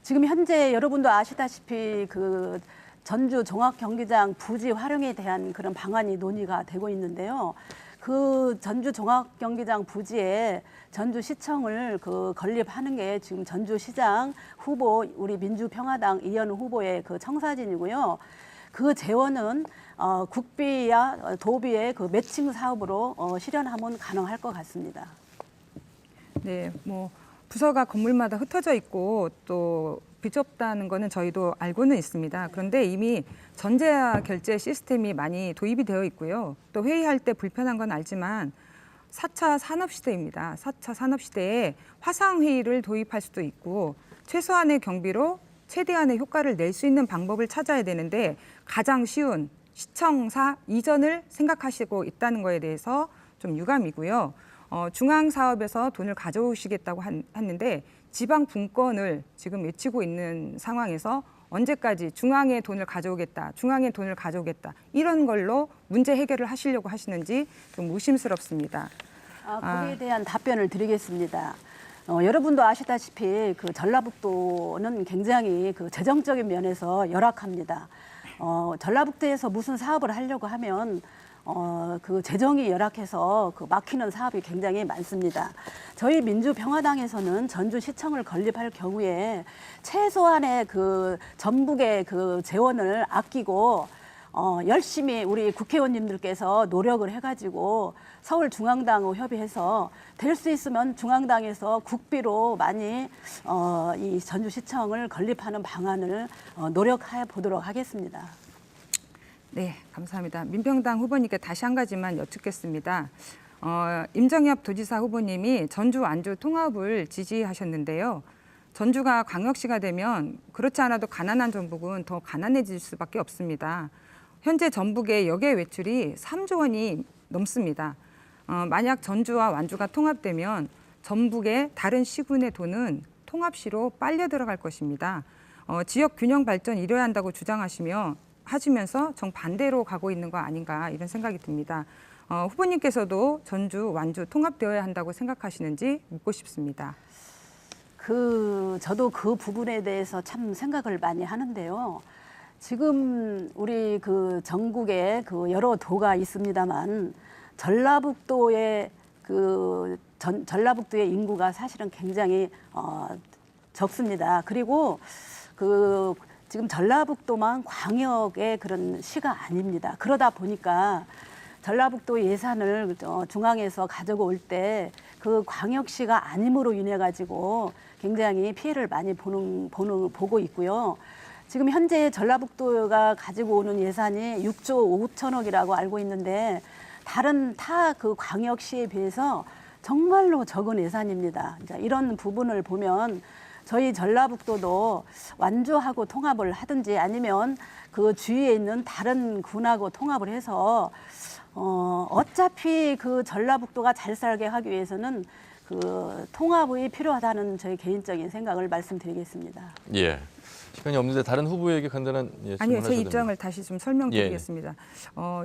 지금 현재 여러분도 아시다시피 그 전주 종합경기장 부지 활용에 대한 그런 방안이 논의가 되고 있는데요. 그 전주 종합경기장 부지에 전주시청을 그 건립하는 게 지금 전주시장 후보 우리 민주평화당 이현우 후보의 그 청사진이고요. 그 재원은 국비와 도비의 그 매칭 사업으로 실현하면 가능할 것 같습니다. 네, 부서가 건물마다 흩어져 있고 또 비좁다는 거는 저희도 알고는 있습니다. 그런데 이미 전재화 결제 시스템이 많이 도입이 되어 있고요. 또 회의할 때 불편한 건 알지만 4차 산업시대입니다. 4차 산업시대에 화상회의를 도입할 수도 있고 최소한의 경비로 최대한의 효과를 낼 수 있는 방법을 찾아야 되는데 가장 쉬운 시청사 이전을 생각하시고 있다는 거에 대해서 좀 유감이고요. 중앙사업에서 돈을 가져오시겠다고 했는데 지방 분권을 지금 외치고 있는 상황에서 언제까지 중앙의 돈을 가져오겠다, 중앙의 돈을 가져오겠다 이런 걸로 문제 해결을 하시려고 하시는지 좀 의심스럽습니다. 거기에 대한 답변을 드리겠습니다. 여러분도 아시다시피 그 전라북도는 굉장히 그 재정적인 면에서 열악합니다. 전라북도에서 무슨 사업을 하려고 하면 그 재정이 열악해서 그 막히는 사업이 굉장히 많습니다. 저희 민주평화당에서는 전주시청을 건립할 경우에 최소한의 그 전북의 그 재원을 아끼고 열심히 우리 국회의원님들께서 노력을 해가지고 서울중앙당하고 협의해서 될 수 있으면 중앙당에서 국비로 많이 이 전주시청을 건립하는 방안을 노력해 보도록 하겠습니다. 네, 감사합니다. 민평당 후보님께 다시 한 가지만 여쭙겠습니다. 임정엽 도지사 후보님이 전주 완주 통합을 지지하셨는데요. 전주가 광역시가 되면 그렇지 않아도 가난한 전북은 더 가난해질 수밖에 없습니다. 현재 전북의 역외 외출이 3조 원이 넘습니다. 만약 전주와 완주가 통합되면 전북의 다른 시군의 돈은 통합시로 빨려 들어갈 것입니다. 지역 균형 발전 이뤄야 한다고 하시면서 정반대로 가고 있는 거 아닌가 이런 생각이 듭니다. 후보님께서도 전주, 완주 통합되어야 한다고 생각하시는지 묻고 싶습니다. 저도 그 부분에 대해서 참 생각을 많이 하는데요. 지금 우리 그 전국에 그 여러 도가 있습니다만 전라북도의 전라북도의 인구가 사실은 굉장히 적습니다. 그리고 지금 전라북도만 광역의 그런 시가 아닙니다. 그러다 보니까 전라북도 예산을 중앙에서 가져올 때 그 광역시가 아님으로 인해 가지고 굉장히 피해를 많이 보고 있고요. 지금 현재 전라북도가 가지고 오는 예산이 6조 5천억이라고 알고 있는데 다른 그 광역시에 비해서 정말로 적은 예산입니다. 이런 부분을 보면 저희 전라북도도 완주하고 통합을 하든지 아니면 그 주위에 있는 다른 군하고 통합을 해서 어차피 그 전라북도가 잘 살게 하기 위해서는 그 통합이 필요하다는 저희 개인적인 생각을 말씀드리겠습니다. 예. 시간이 없는데 다른 후보에게 간단한 아니요, 제 입장을 다시 좀 설명드리겠습니다.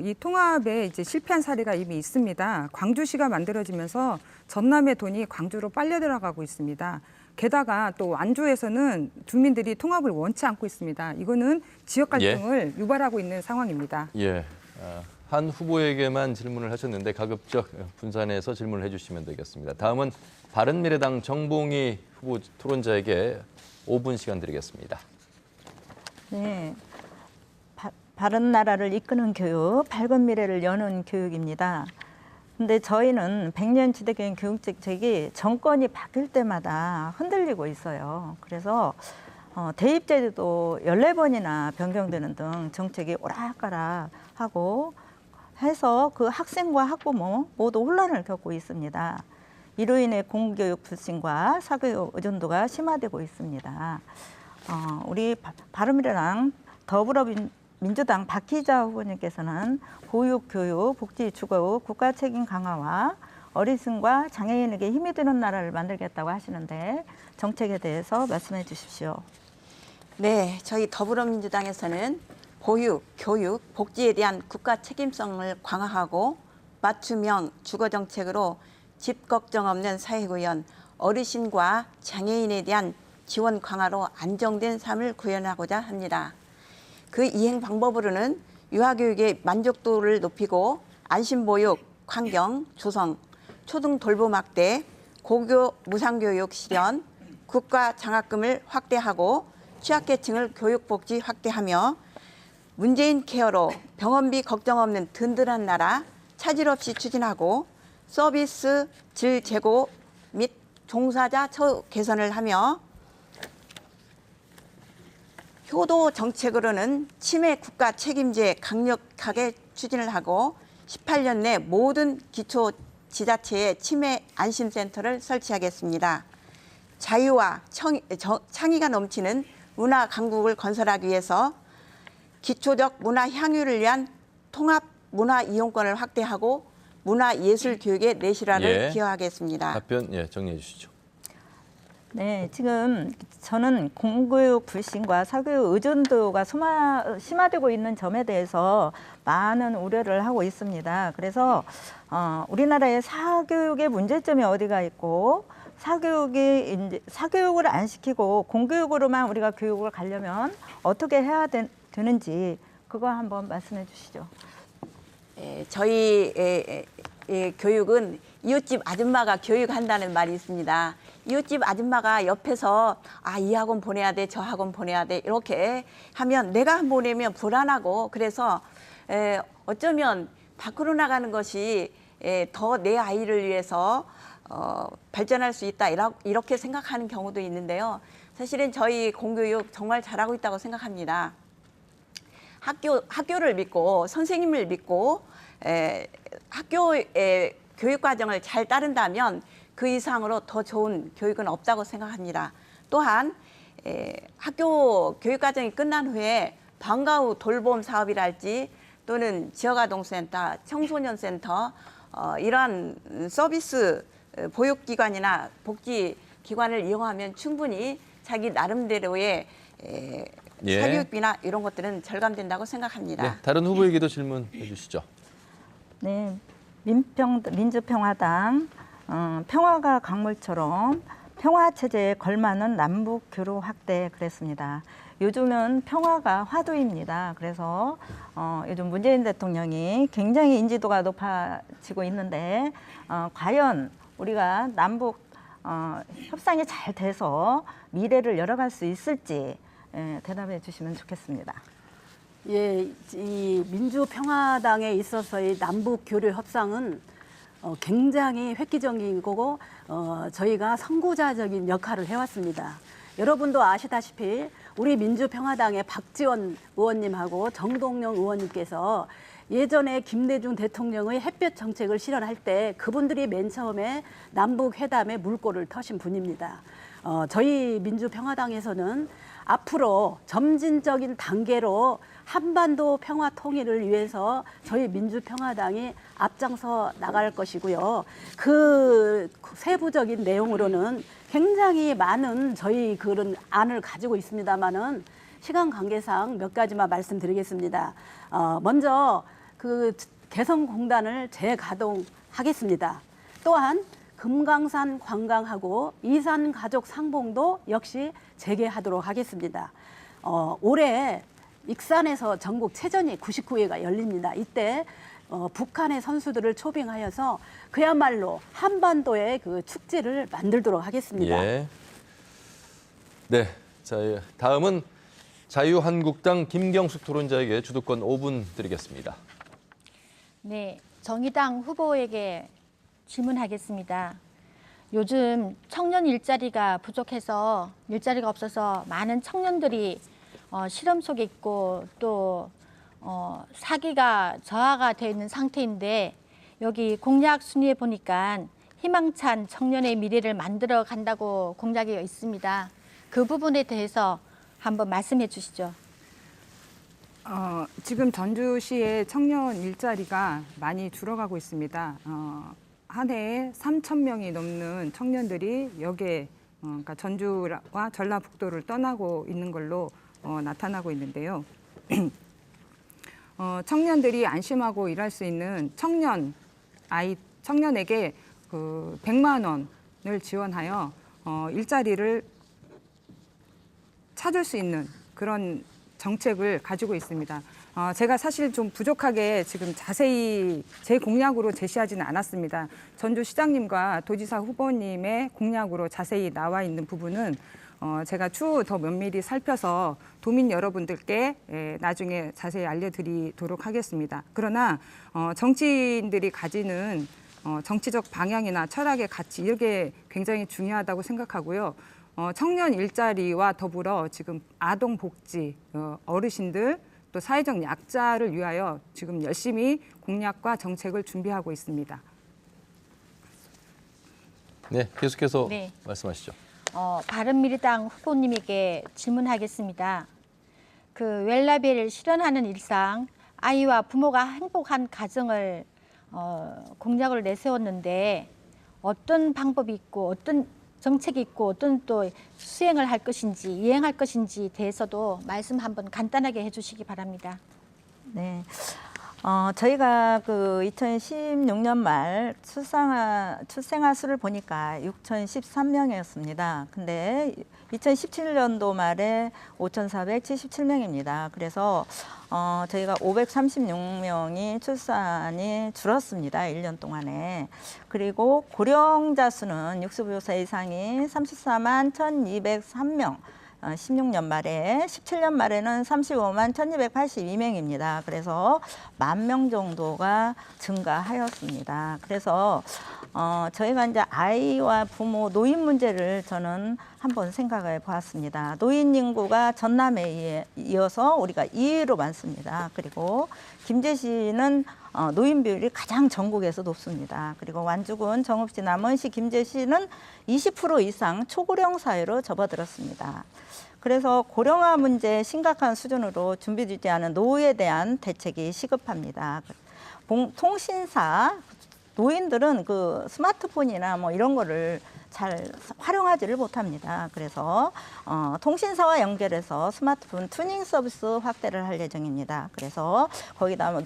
이 통합에 이제 실패한 사례가 이미 있습니다. 광주시가 만들어지면서 전남의 돈이 광주로 빨려 들어가고 있습니다. 게다가 또 완주에서는 주민들이 통합을 원치 않고 있습니다. 이거는 지역 갈등을 유발하고 있는 상황입니다. 예. 한 후보에게만 질문을 하셨는데 가급적 분산해서 질문을 해주시면 되겠습니다. 다음은 바른미래당 정봉희 후보 토론자에게 5분 시간 드리겠습니다. 네, 바른 나라를 이끄는 교육, 밝은 미래를 여는 교육입니다. 근데 저희는 100년 지대교육 교육정책이 정권이 바뀔 때마다 흔들리고 있어요. 그래서 대입제도도 14번이나 변경되는 등 정책이 오락가락하고 해서 그 학생과 학부모 모두 혼란을 겪고 있습니다. 이로 인해 공교육 불신과 사교육 의존도가 심화되고 있습니다. 우리 바른미래당 더불어민주당 박희자 후보님께서는 보육, 교육, 복지 추구, 국가 책임 강화와 어르신과 장애인에게 힘이 되는 나라를 만들겠다고 하시는데 정책에 대해서 말씀해 주십시오. 네, 저희 더불어민주당에서는 보육, 교육, 복지에 대한 국가 책임성을 강화하고 맞춤형 주거 정책으로 집 걱정 없는 사회구현, 어르신과 장애인에 대한 지원 강화로 안정된 삶을 구현하고자 합니다. 그 이행 방법으로는 유아교육의 만족도를 높이고 안심보육, 환경, 조성, 초등 돌봄 확대, 고교 무상교육 실현, 국가 장학금을 확대하고 취약계층을 교육복지 확대하며 문재인 케어로 병원비 걱정 없는 든든한 나라 차질 없이 추진하고 서비스 질 제고 및 종사자 처우 개선을 하며 효도 정책으로는 치매 국가 책임제 강력하게 추진을 하고 18년 내 모든 기초 지자체에 치매 안심센터를 설치하겠습니다. 자유와 창의가 넘치는 문화 강국을 건설하기 위해서 기초적 문화 향유를 위한 통합 문화 이용권을 확대하고 문화 예술 교육의 내실화를 기여하겠습니다. 답변 정리해 주시죠. 네, 지금 저는 공교육 불신과 사교육 의존도가 심화되고 있는 점에 대해서 많은 우려를 하고 있습니다. 그래서 우리나라의 사교육의 문제점이 어디가 있고 사교육을 안 시키고 공교육으로만 우리가 교육을 가려면 어떻게 해야 되는지 그거 한번 말씀해 주시죠. 저희 교육은 이웃집 아줌마가 교육한다는 말이 있습니다. 이웃집 아줌마가 옆에서 이 학원 보내야 돼, 저 학원 보내야 돼 이렇게 하면 내가 보내면 불안하고 그래서 어쩌면 밖으로 나가는 것이 더 내 아이를 위해서 발전할 수 있다 이렇게 생각하는 경우도 있는데요. 사실은 저희 공교육 정말 잘하고 있다고 생각합니다. 학교를 믿고 선생님을 믿고 학교의 교육 과정을 잘 따른다면 그 이상으로 더 좋은 교육은 없다고 생각합니다. 또한 학교 교육 과정이 끝난 후에 방과 후 돌봄 사업이랄지 또는 지역아동센터, 청소년센터 이러한 서비스 보육기관이나 복지기관을 이용하면 충분히 자기 나름대로의 사교육비나 이런 것들은 절감된다고 생각합니다. 네, 다른 후보에게도 질문해 주시죠. 네, 민주평화당 평화가 강물처럼 평화체제에 걸맞는 남북 교류 확대 그랬습니다. 요즘은 평화가 화두입니다. 그래서 요즘 문재인 대통령이 굉장히 인지도가 높아지고 있는데 과연 우리가 남북 협상이 잘 돼서 미래를 열어갈 수 있을지 대답해 주시면 좋겠습니다. 예, 이 민주평화당에 있어서의 남북 교류 협상은 굉장히 획기적인 거고 저희가 선구자적인 역할을 해왔습니다. 여러분도 아시다시피 우리 민주평화당의 박지원 의원님하고 정동영 의원님께서 예전에 김대중 대통령의 햇볕 정책을 실현할 때 그분들이 맨 처음에 남북 회담에 물꼬를 터신 분입니다. 저희 민주평화당에서는 앞으로 점진적인 단계로 한반도 평화 통일을 위해서 저희 민주평화당이 앞장서 나갈 것이고요. 그 세부적인 내용으로는 굉장히 많은 저희 그런 안을 가지고 있습니다만은 시간 관계상 몇 가지만 말씀드리겠습니다. 먼저 그 개성공단을 재가동하겠습니다. 또한 금강산 관광하고 이산 가족 상봉도 역시 재개하도록 하겠습니다. 올해 익산에서 전국 체전이 99회가 열립니다. 이때 북한의 선수들을 초빙하여서 그야말로 한반도의 그 축제를 만들도록 하겠습니다. 예. 네, 자 다음은 자유한국당 김경숙 토론자에게 주도권 5분 드리겠습니다. 네, 정의당 후보에게 질문하겠습니다. 요즘 청년 일자리가 부족해서 일자리가 없어서 많은 청년들이 실험 속에 있고 또 사기가 저하가 되어 있는 상태인데 여기 공약 순위에 보니까 희망찬 청년의 미래를 만들어 간다고 공약이 있습니다. 그 부분에 대해서 한번 말씀해 주시죠. 지금 전주시의 청년 일자리가 많이 줄어가고 있습니다. 한 해에 3,000명이 넘는 청년들이 여기에 그러니까 전주와 전라북도를 떠나고 있는 걸로 나타나고 있는데요. 청년들이 안심하고 일할 수 있는 청년에게 그 100만 원을 지원하여 일자리를 찾을 수 있는 그런 정책을 가지고 있습니다. 제가 사실 좀 부족하게 지금 자세히 제 공약으로 제시하지는 않았습니다. 전주시장님과 도지사 후보님의 공약으로 자세히 나와 있는 부분은 제가 추후 더 면밀히 살펴서 도민 여러분들께 나중에 자세히 알려드리도록 하겠습니다. 그러나 정치인들이 가지는 정치적 방향이나 철학의 가치 이게 굉장히 중요하다고 생각하고요. 청년 일자리와 더불어 지금 아동 복지, 어르신들 또 사회적 약자를 위하여 지금 열심히 공약과 정책을 준비하고 있습니다. 네, 계속해서 네. 말씀하시죠. 바른미래당 후보님에게 질문하겠습니다. 그 웰라벨을 실현하는 일상, 아이와 부모가 행복한 가정을 공약을 내세웠는데 어떤 방법이 있고 어떤 정책이 있고 어떤 또 수행을 할 것인지 이행할 것인지 대해서도 말씀 한번 간단하게 해주시기 바랍니다. 네. 저희가 그 2016년 말 출생아 수를 보니까 6,013명이었습니다. 근데 2017년도 말에 5,477명입니다. 그래서 저희가 536명이 출산이 줄었습니다. 1년 동안에. 그리고 고령자 수는 65세 이상이 34만 1,203명. 16년 말에, 17년 말에는 35만 1,282명입니다. 그래서 10,000명 정도가 증가하였습니다. 그래서 저희가 이제 아이와 부모, 노인 문제를 저는 한번 생각해 보았습니다. 노인 인구가 전남에 이어서 우리가 2위로 많습니다. 그리고 김제시는 노인 비율이 가장 전국에서 높습니다. 그리고 완주군, 정읍시, 남원시, 김제시는 20% 이상 초고령 사회로 접어들었습니다. 그래서 고령화 문제 심각한 수준으로 준비되지 않은 노후에 대한 대책이 시급합니다. 통신사, 노인들은 그 스마트폰이나 뭐 이런 거를 잘 활용하지를 못합니다. 그래서 통신사와 연결해서 스마트폰 튜닝 서비스 확대를 할 예정입니다. 그래서 거기다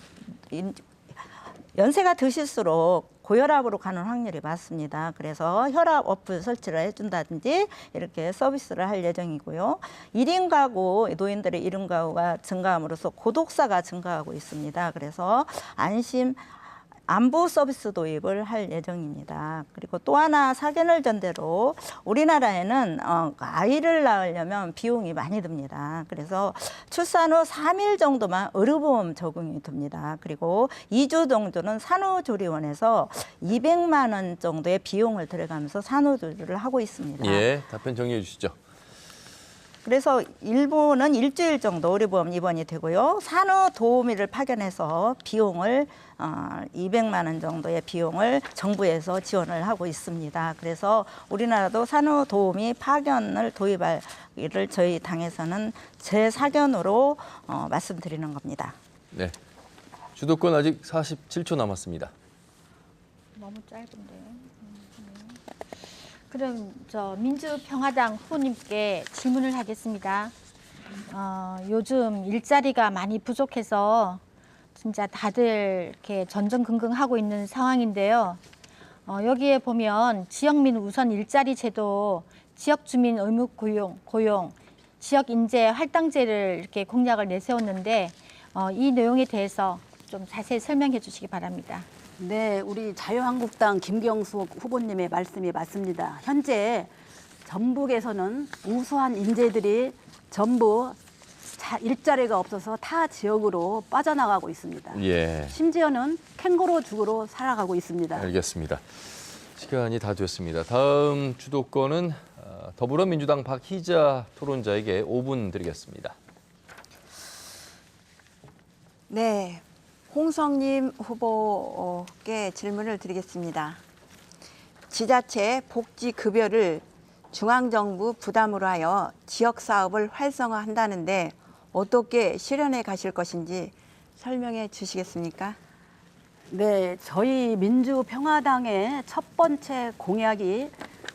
연세가 드실수록 고혈압으로 가는 확률이 많습니다. 그래서 혈압 어플 설치를 해준다든지 이렇게 서비스를 할 예정이고요. 1인 가구, 노인들의 1인 가구가 증가함으로써 고독사가 증가하고 있습니다. 그래서 안부 서비스 도입을 할 예정입니다. 그리고 또 하나 사견을 전제로 우리나라에는 아이를 낳으려면 비용이 많이 듭니다. 그래서 출산 후 3일 정도만 의료보험 적용이 됩니다. 그리고 2주 정도는 산후조리원에서 200만 원 정도의 비용을 들여가면서 산후조리를 하고 있습니다. 예, 답변 정리해 주시죠. 그래서 일부는 일주일 정도 의료보험 입원이 되고요. 산후도우미를 파견해서 비용을 200만 원 정도의 비용을 정부에서 지원을 하고 있습니다. 그래서 우리나라도 산후도우미 파견을 도입하기를 저희 당에서는 재사견으로 말씀드리는 겁니다. 네, 주도권 아직 47초 남았습니다. 너무 짧은데요. 그럼 저 민주평화당 후보님께 질문을 하겠습니다. 요즘 일자리가 많이 부족해서 진짜 다들 이렇게 전전긍긍하고 있는 상황인데요. 여기에 보면 지역민 우선 일자리 제도, 지역 주민 의무 고용, 지역 인재 할당제를 이렇게 공약을 내세웠는데 이 내용에 대해서 좀 자세히 설명해 주시기 바랍니다. 네, 우리 자유한국당 김경수 후보님의 말씀이 맞습니다. 현재 전북에서는 우수한 인재들이 전부 일자리가 없어서 타 지역으로 빠져나가고 있습니다. 예, 심지어는 캥거루 죽으로 살아가고 있습니다. 알겠습니다. 시간이 다 됐습니다. 다음 주도권은 더불어민주당 박희자 토론자에게 5분 드리겠습니다. 네, 홍성님 후보께 질문을 드리겠습니다. 지자체 복지급여를 중앙정부 부담으로 하여 지역사업을 활성화한다는데 어떻게 실현해 가실 것인지 설명해 주시겠습니까? 네, 저희 민주평화당의 첫 번째 공약이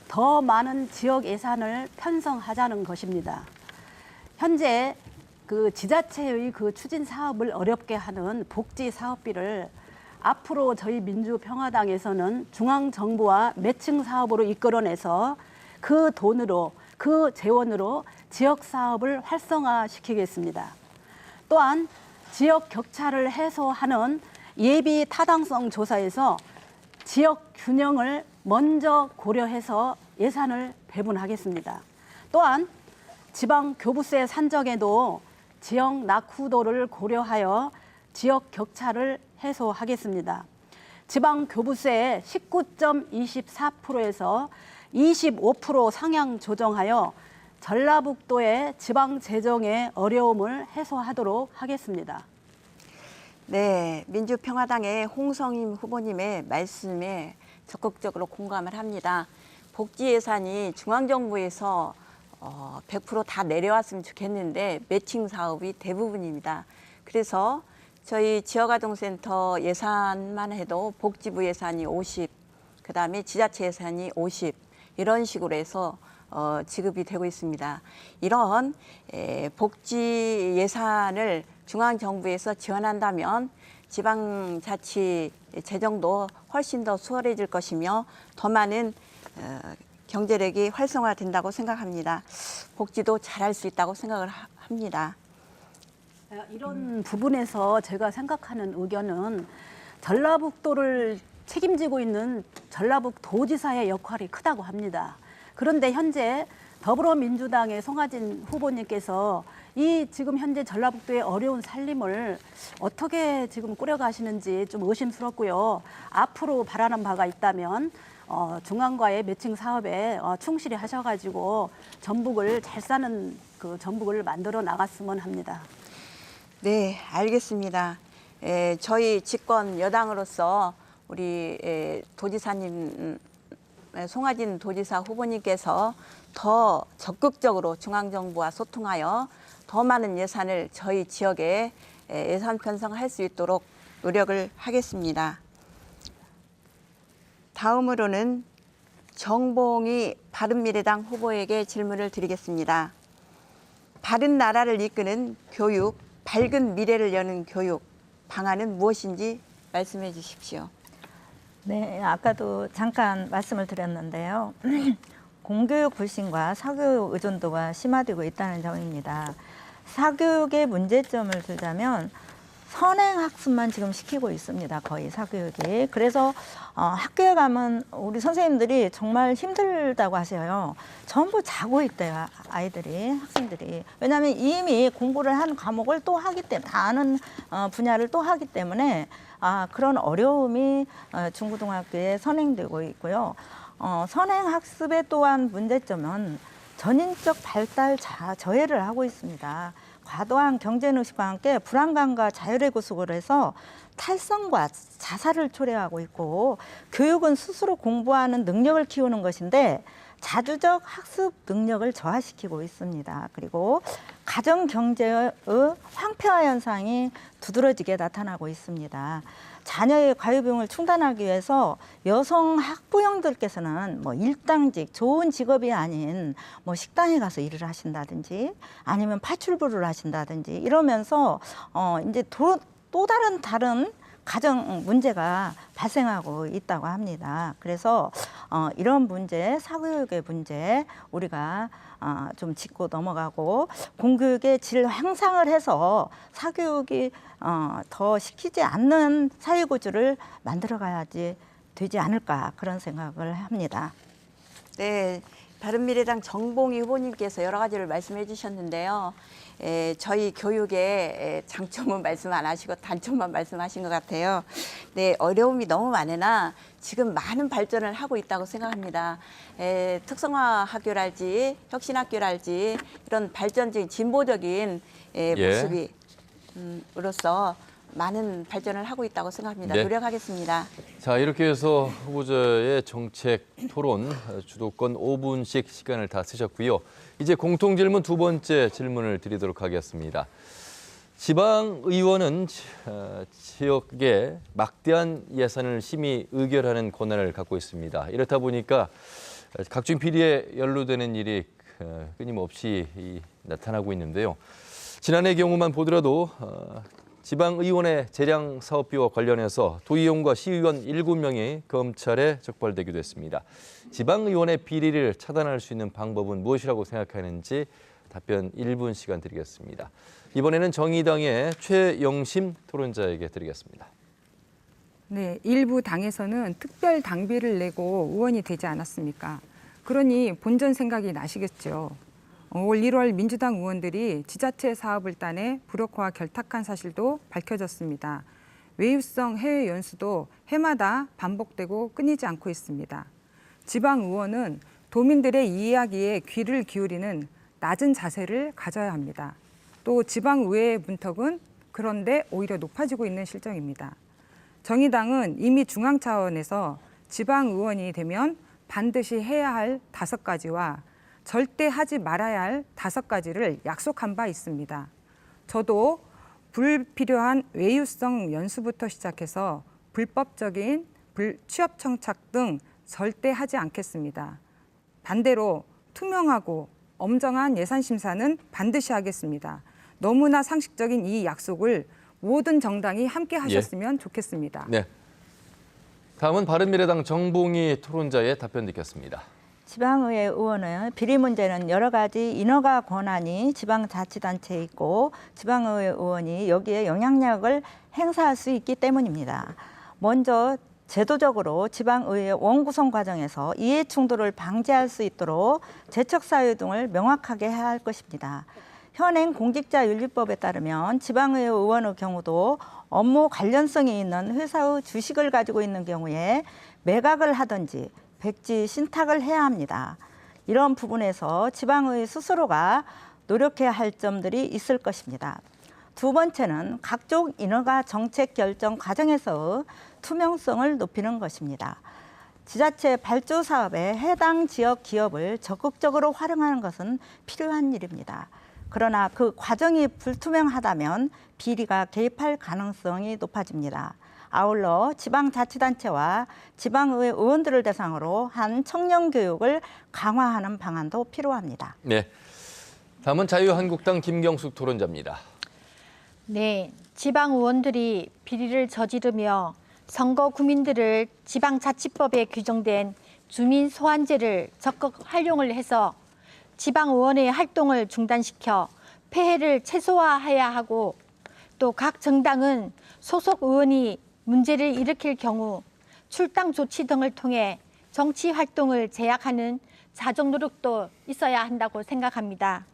더 많은 지역 예산을 편성하자는 것입니다. 현재 그 지자체의 그 추진 사업을 어렵게 하는 복지 사업비를 앞으로 저희 민주평화당에서는 중앙정부와 매칭 사업으로 이끌어내서 그 돈으로, 그 재원으로 지역 사업을 활성화시키겠습니다. 또한 지역 격차를 해소하는 예비 타당성 조사에서 지역 균형을 먼저 고려해서 예산을 배분하겠습니다. 또한 지방 교부세 산정에도 지역 낙후도를 고려하여 지역 격차를 해소하겠습니다. 지방 교부세 19.24%에서 25% 상향 조정하여 전라북도의 지방 재정의 어려움을 해소하도록 하겠습니다. 네, 민주평화당의 홍성임 후보님의 말씀에 적극적으로 공감을 합니다. 복지 예산이 중앙정부에서 100% 다 내려왔으면 좋겠는데 매칭 사업이 대부분입니다. 그래서 저희 지역아동센터 예산만 해도 복지부 예산이 50, 그다음에 지자체 예산이 50, 이런 식으로 해서 지급이 되고 있습니다. 이런 복지 예산을 중앙정부에서 지원한다면 지방자치 재정도 훨씬 더 수월해질 것이며 더 많은 경제력이 활성화된다고 생각합니다. 복지도 잘할 수 있다고 생각을 합니다. 이런 부분에서 제가 생각하는 의견은 전라북도를 책임지고 있는 전라북도지사의 역할이 크다고 합니다. 그런데 현재 더불어민주당의 송하진 후보님께서 이 지금 현재 전라북도의 어려운 살림을 어떻게 지금 꾸려가시는지 좀 의심스럽고요. 앞으로 바라는 바가 있다면 중앙과의 매칭 사업에 충실히 하셔가지고 전북을 잘 사는 그 전북을 만들어 나갔으면 합니다. 네, 알겠습니다. 저희 집권 여당으로서 우리 도지사님, 송하진 도지사 후보님께서 더 적극적으로 중앙정부와 소통하여 더 많은 예산을 저희 지역에 예산 편성할 수 있도록 노력을 하겠습니다. 다음으로는 정봉희 바른미래당 후보에게 질문을 드리겠습니다. 바른 나라를 이끄는 교육, 밝은 미래를 여는 교육 방안은 무엇인지 말씀해 주십시오. 네, 아까도 잠깐 말씀을 드렸는데요. 공교육 불신과 사교육 의존도가 심화되고 있다는 점입니다. 사교육의 문제점을 들자면 선행학습만 지금 시키고 있습니다. 거의 사교육이. 그래서 학교에 가면 우리 선생님들이 정말 힘들다고 하세요. 전부 자고 있대요. 아이들이, 학생들이. 왜냐하면 이미 공부를 한 과목을 또 하기 때문에, 다 아는 분야를 또 하기 때문에 그런 어려움이 중고등학교에 선행되고 있고요. 선행학습의 또한 문제점은 전인적 발달 저해를 하고 있습니다. 과도한 경쟁의식과 함께 불안감과 자율의 구속을 해서 탈선과 자살을 초래하고 있고, 교육은 스스로 공부하는 능력을 키우는 것인데 자주적 학습 능력을 저하시키고 있습니다. 그리고 가정 경제의 황폐화 현상이 두드러지게 나타나고 있습니다. 자녀의 과유비용을 충당하기 위해서 여성 학부형들께서는 일당직, 좋은 직업이 아닌 식당에 가서 일을 하신다든지 아니면 파출부를 하신다든지 이러면서 이제 또 다른 가정 문제가 발생하고 있다고 합니다. 그래서 이런 문제, 사교육의 문제 우리가 좀 짚고 넘어가고 공교육의 질 향상을 해서 사교육이 더 시키지 않는 사회구조를 만들어가야지 되지 않을까 그런 생각을 합니다. 네, 바른미래당 정봉희 후보님께서 여러 가지를 말씀해 주셨는데요. 저희 교육의 장점은 말씀 안 하시고 단점만 말씀하신 것 같아요. 네, 어려움이 너무 많으나 지금 많은 발전을 하고 있다고 생각합니다. 특성화 학교랄지 혁신학교랄지 이런 발전적인 진보적인 모습이 으로서 많은 발전을 하고 있다고 생각합니다. 네. 노력하겠습니다. 자, 이렇게 해서 후보자의 정책 토론 주도권 5분씩 시간을 다 쓰셨고요. 이제 공통질문 두 번째 질문을 드리도록 하겠습니다. 지방의원은 지역에 막대한 예산을 심의 의결하는 권한을 갖고 있습니다. 이렇다 보니까 각종 비리에 연루되는 일이 끊임없이 나타나고 있는데요. 지난해 경우만 보더라도 지방의원의 재량 사업비와 관련해서 도의원과 시의원 7명이 검찰에 적발되기도 했습니다. 지방의원의 비리를 차단할 수 있는 방법은 무엇이라고 생각하는지 답변 1분 시간 드리겠습니다. 이번에는 정의당의 최영심 토론자에게 드리겠습니다. 네, 일부 당에서는 특별 당비를 내고 의원이 되지 않았습니까? 그러니 본전 생각이 나시겠죠. 올 1월 민주당 의원들이 지자체 사업을 따내 불효화와 결탁한 사실도 밝혀졌습니다. 외유성 해외 연수도 해마다 반복되고 끊이지 않고 있습니다. 지방 의원은 도민들의 이야기에 귀를 기울이는 낮은 자세를 가져야 합니다. 또 지방의회의 문턱은 그런데 오히려 높아지고 있는 실정입니다. 정의당은 이미 중앙 차원에서 지방의원이 되면 반드시 해야 할 5가지와 절대 하지 말아야 할 5가지를 약속한 바 있습니다. 저도 불필요한 외유성 연수부터 시작해서 불법적인 취업 청착 등 절대 하지 않겠습니다. 반대로 투명하고 엄정한 예산 심사는 반드시 하겠습니다. 너무나 상식적인 이 약속을 모든 정당이 함께 하셨으면 좋겠습니다. 네. 다음은 바른미래당 정봉희 토론자의 답변 듣겠습니다. 지방의회 의원은 비리 문제는 여러 가지 인허가 권한이 지방자치단체에 있고 지방의회 의원이 여기에 영향력을 행사할 수 있기 때문입니다. 먼저 제도적으로 지방의회 원구성 과정에서 이해 충돌을 방지할 수 있도록 재척사유 등을 명확하게 해야 할 것입니다. 현행 공직자윤리법에 따르면 지방의회 의원의 경우도 업무 관련성이 있는 회사의 주식을 가지고 있는 경우에 매각을 하든지 백지 신탁을 해야 합니다. 이런 부분에서 지방의회 스스로가 노력해야 할 점들이 있을 것입니다. 두 번째는 각종 인허가 정책 결정 과정에서 투명성을 높이는 것입니다. 지자체 발주 사업에 해당 지역 기업을 적극적으로 활용하는 것은 필요한 일입니다. 그러나 그 과정이 불투명하다면 비리가 개입할 가능성이 높아집니다. 아울러 지방자치단체와 지방의회 의원들을 대상으로 한 청년 교육을 강화하는 방안도 필요합니다. 네. 다음은 자유한국당 김경숙 토론자입니다. 네, 지방 의원들이 비리를 저지르며 선거 구민들을 지방자치법에 규정된 주민 소환제를 적극 활용을 해서 지방 의원의 활동을 중단시켜 폐해를 최소화해야 하고, 또 각 정당은 소속 의원이 문제를 일으킬 경우 출당 조치 등을 통해 정치 활동을 제약하는 자정 노력도 있어야 한다고 생각합니다.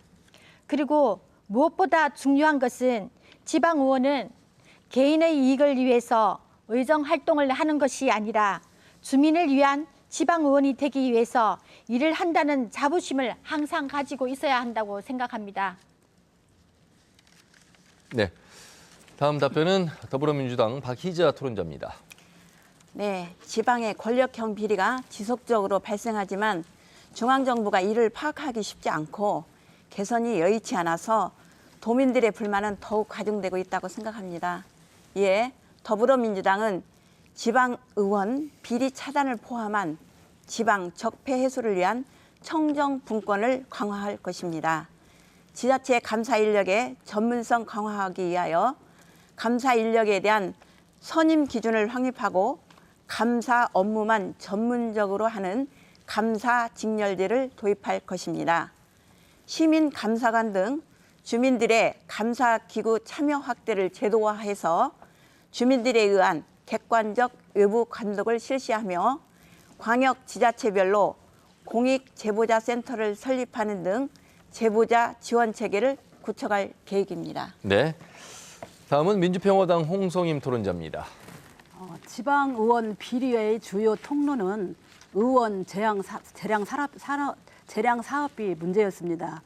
그리고 무엇보다 중요한 것은 지방 의원은 개인의 이익을 위해서 의정 활동을 하는 것이 아니라 주민을 위한 지방 의원이 되기 위해서 일을 한다는 자부심을 항상 가지고 있어야 한다고 생각합니다. 네. 다음 답변은 더불어민주당 박희자 토론자입니다. 네, 지방의 권력형 비리가 지속적으로 발생하지만 중앙정부가 이를 파악하기 쉽지 않고 개선이 여의치 않아서 도민들의 불만은 더욱 가중되고 있다고 생각합니다. 이에 더불어민주당은 지방의원 비리 차단을 포함한 지방 적폐 해소를 위한 청정분권을 강화할 것입니다. 지자체 감사 인력의 전문성 강화하기 위하여 감사 인력에 대한 선임 기준을 확립하고 감사 업무만 전문적으로 하는 감사 직렬제를 도입할 것입니다. 시민 감사관 등 주민들의 감사기구 참여 확대를 제도화해서 주민들에 의한 객관적 외부 감독을 실시하며 광역 지자체별로 공익 제보자 센터를 설립하는 등 제보자 지원 체계를 구축할 계획입니다. 네. 다음은 민주평화당 홍성임 토론자입니다. 지방 의원 비리의 주요 통로는 의원 재량 사업비 문제였습니다.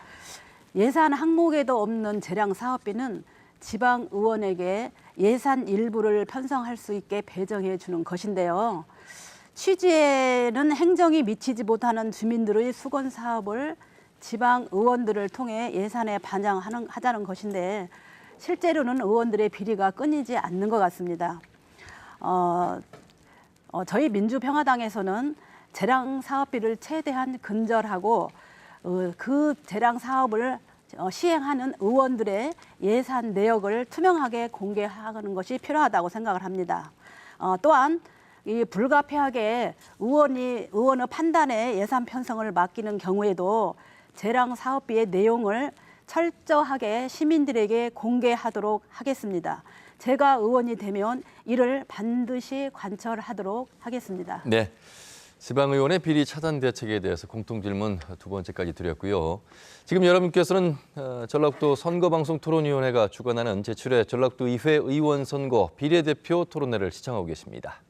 예산 항목에도 없는 재량 사업비는 지방 의원에게 예산 일부를 편성할 수 있게 배정해 주는 것인데요. 취지에는 행정이 미치지 못하는 주민들의 수건 사업을 지방 의원들을 통해 예산에 반영하자는 것인데 실제로는 의원들의 비리가 끊이지 않는 것 같습니다. 저희 민주평화당에서는 재량 사업비를 최대한 근절하고 그 재량 사업을 시행하는 의원들의 예산 내역을 투명하게 공개하는 것이 필요하다고 생각을 합니다. 또한 이 불가피하게 의원의 판단에 예산 편성을 맡기는 경우에도 재량 사업비의 내용을 철저하게 시민들에게 공개하도록 하겠습니다. 제가 의원이 되면 이를 반드시 관철하도록 하겠습니다. 네. 지방의원의 비리 차단 대책에 대해서 공통질문 두 번째까지 드렸고요. 지금 여러분께서는 전라북도 선거방송토론위원회가 주관하는 제7회 전라북도 의회 의원 선거 비례대표 토론회를 시청하고 계십니다.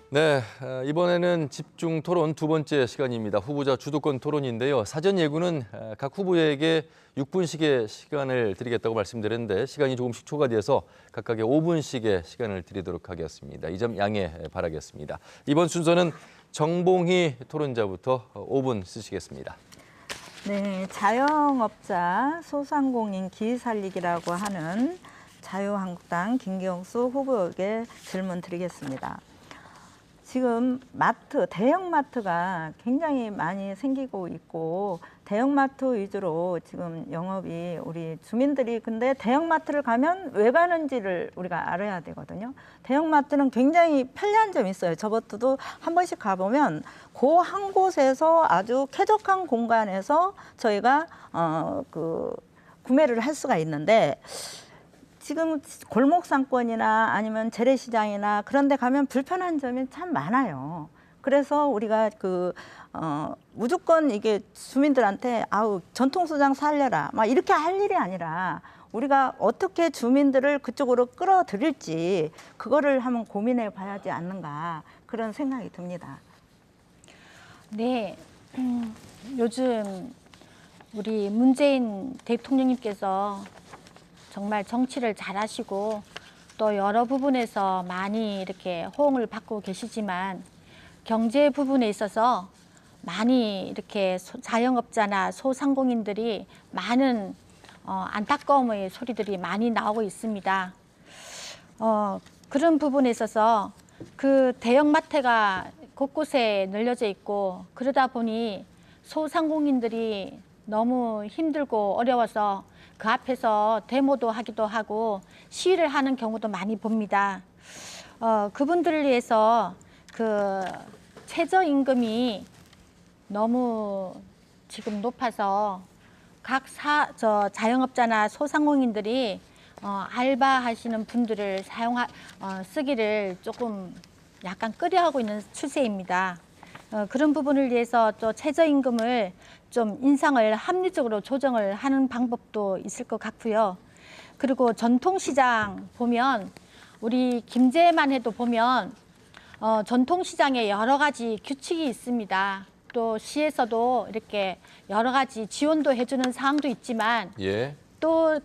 네, 이번에는 집중 토론 두 번째 시간입니다. 후보자 주도권 토론인데요. 사전 예고는 각 후보에게 6분씩의 시간을 드리겠다고 말씀드렸는데 시간이 조금씩 초과돼서 각각의 5분씩의 시간을 드리도록 하겠습니다. 이 점 양해 바라겠습니다. 이번 순서는 정봉희 토론자부터 5분 쓰시겠습니다. 네, 자영업자 소상공인 기살리기라고 하는 자유한국당 김경수 후보에게 질문 드리겠습니다. 지금 대형마트가 굉장히 많이 생기고 있고 대형마트 위주로 지금 영업이 우리 주민들이 근데 대형마트를 가면 왜 가는지를 우리가 알아야 되거든요. 대형마트는 굉장히 편리한 점이 있어요. 저것도 한 번씩 가보면 그 한 곳에서 아주 쾌적한 공간에서 저희가 구매를 할 수가 있는데 지금 골목 상권이나 아니면 재래시장이나 그런 데 가면 불편한 점이 참 많아요. 그래서 우리가 무조건 이게 주민들한테 전통시장 살려라 막 이렇게 할 일이 아니라 우리가 어떻게 주민들을 그쪽으로 끌어들일지 그거를 한번 고민해 봐야지 않는가 그런 생각이 듭니다. 네, 요즘 우리 문재인 대통령님께서 정말 정치를 잘하시고 또 여러 부분에서 많이 이렇게 호응을 받고 계시지만 경제 부분에 있어서 많이 이렇게 자영업자나 소상공인들이 많은 안타까움의 소리들이 많이 나오고 있습니다. 그런 부분에 있어서 그 대형마트가 곳곳에 널려져 있고 그러다 보니 소상공인들이 너무 힘들고 어려워서 그 앞에서 데모도 하기도 하고 시위를 하는 경우도 많이 봅니다. 그분들을 위해서 그 최저임금이 너무 지금 높아서 각 자영업자나 소상공인들이 알바하시는 분들을 쓰기를 조금 약간 꺼려하고 있는 추세입니다. 그런 부분을 위해서 또 최저임금을 좀 인상을 합리적으로 조정을 하는 방법도 있을 것 같고요. 그리고 전통시장 보면 우리 김제만 해도 보면 전통시장에 여러 가지 규칙이 있습니다. 또 시에서도 이렇게 여러 가지 지원도 해주는 사항도 있지만 예. 또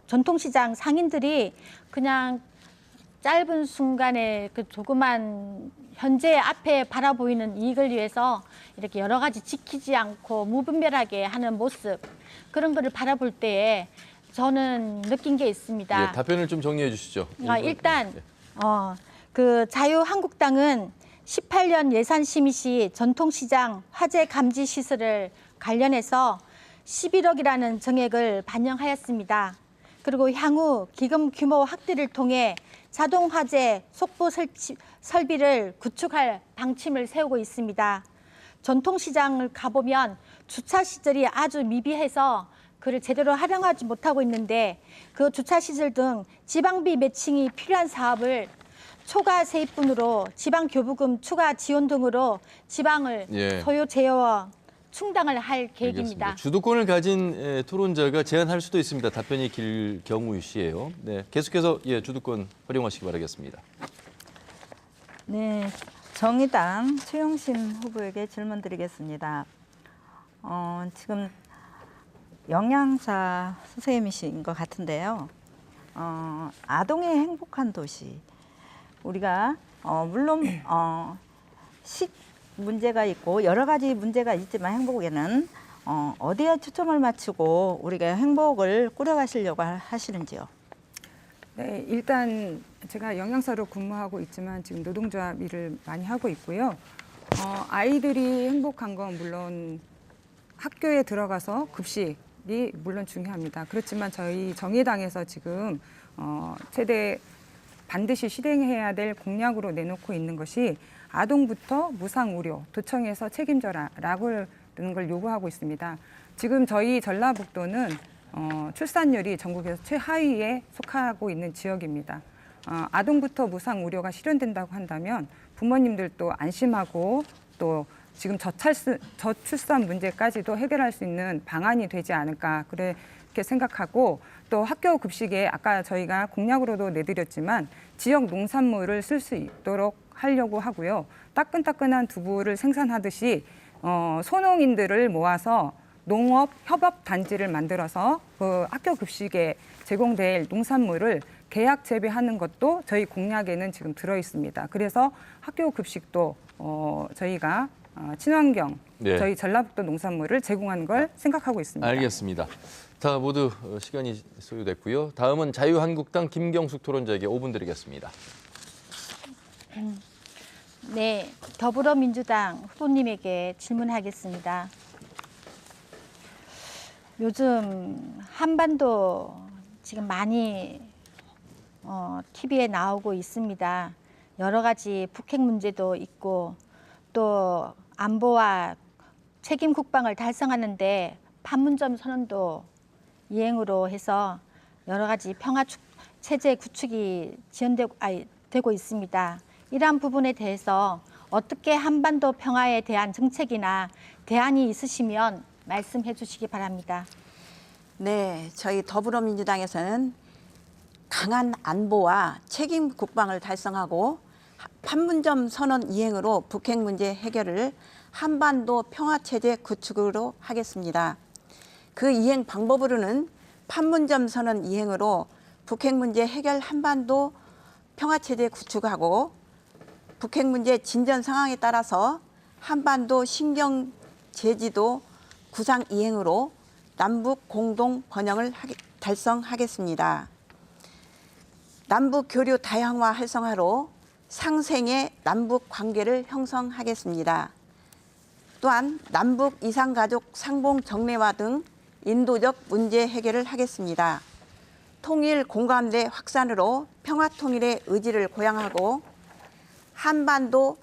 전통시장 상인들이 그냥 짧은 순간에 그 조그만 현재 앞에 바라보이는 이익을 위해서 이렇게 여러 가지 지키지 않고 무분별하게 하는 모습 그런 거를 바라볼 때에 저는 느낀 게 있습니다. 예, 답변을 좀 정리해 주시죠. 일단 그 자유한국당은 18년 예산심의 시 전통시장 화재 감지 시설을 관련해서 11억이라는 정액을 반영하였습니다. 그리고 향후 기금 규모 확대를 통해 자동 화재 속보 설비를 구축할 방침을 세우고 있습니다. 전통시장을 가보면 주차 시설이 아주 미비해서 그를 제대로 활용하지 못하고 있는데 그 주차 시설 등 지방비 매칭이 필요한 사업을 초과 세입분으로 지방교부금 추가 지원 등으로 지방을 예. 소요 제어 충당을 할 계획입니다. 알겠습니다. 주도권을 가진 토론자가 제안할 수도 있습니다. 답변이 길 경우시에요. 네, 계속해서 주도권 활용하시기 바라겠습니다. 네, 정의당 최영신 후보에게 질문 드리겠습니다. 지금 영양사 선생님이신 것 같은데요. 아동의 행복한 도시. 우리가 물론 식 문제가 있고 여러 가지 문제가 있지만 행복에는 어디에 초점을 맞추고 우리가 행복을 꾸려가시려고 하시는지요? 네, 일단 제가 영양사로 근무하고 있지만 지금 노동조합 일을 많이 하고 있고요. 아이들이 행복한 건 물론 학교에 들어가서 급식이 물론 중요합니다. 그렇지만 저희 정의당에서 지금 최대 반드시 실행해야 될 공약으로 내놓고 있는 것이 아동부터 무상우료, 도청에서 책임져라라고 하는 걸 요구하고 있습니다. 지금 저희 전라북도는 출산율이 전국에서 최하위에 속하고 있는 지역입니다. 아동부터 무상우료가 실현된다고 한다면 부모님들도 안심하고 또 지금 저출산 문제까지도 해결할 수 있는 방안이 되지 않을까 그렇게 생각하고 또 학교 급식에 아까 저희가 공약으로도 내드렸지만 지역 농산물을 쓸 수 있도록 하려고 하고요. 따끈따끈한 두부를 생산하듯이 소농인들을 모아서 농업 협업 단지를 만들어서 그 학교 급식에 제공될 농산물을 계약 재배하는 것도 저희 공약에는 지금 들어 있습니다. 그래서 학교 급식도 저희가 친환경 네. 저희 전라북도 농산물을 제공하는 걸 생각하고 있습니다. 알겠습니다. 다 모두 시간이 소요됐고요. 다음은 자유한국당 김경숙 토론자에게 5분 드리겠습니다. 네, 더불어민주당 후보님에게 질문하겠습니다. 요즘 한반도 지금 많이 TV에 나오고 있습니다. 여러 가지 북핵 문제도 있고 또 안보와 책임 국방을 달성하는데 판문점 선언도 이행으로 해서 여러 가지 평화 체제 구축이 되고 있습니다. 이러한 부분에 대해서 어떻게 한반도 평화에 대한 정책이나 대안이 있으시면 말씀해 주시기 바랍니다. 네, 저희 더불어민주당에서는 강한 안보와 책임 국방을 달성하고 판문점 선언 이행으로 북핵 문제 해결을 한반도 평화체제 구축으로 하겠습니다. 그 이행 방법으로는 판문점 선언 이행으로 북핵 문제 해결 한반도 평화체제 구축하고 북핵 문제 진전 상황에 따라서 한반도 신경 제지도 구상 이행으로 남북 공동 번영을 달성하겠습니다. 남북 교류 다양화 활성화로 상생의 남북 관계를 형성하겠습니다. 또한 남북 이산가족 상봉 정례화 등 인도적 문제 해결을 하겠습니다. 통일 공감대 확산으로 평화통일의 의지를 고양하고 한반도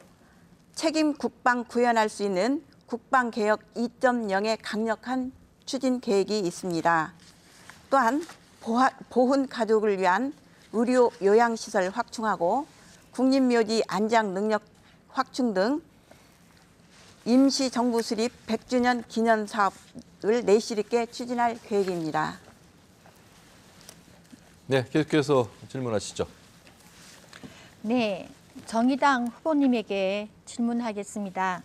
책임 국방 구현할 수 있는 국방개혁 2.0의 강력한 추진 계획이 있습니다. 또한 보훈 가족을 위한 의료 요양시설 확충하고 국립묘지 안장 능력 확충 등 임시정부 수립 100주년 기념 사업을 내실 있게 추진할 계획입니다. 네, 계속해서 질문하시죠. 네, 정의당 후보님에게 질문하겠습니다.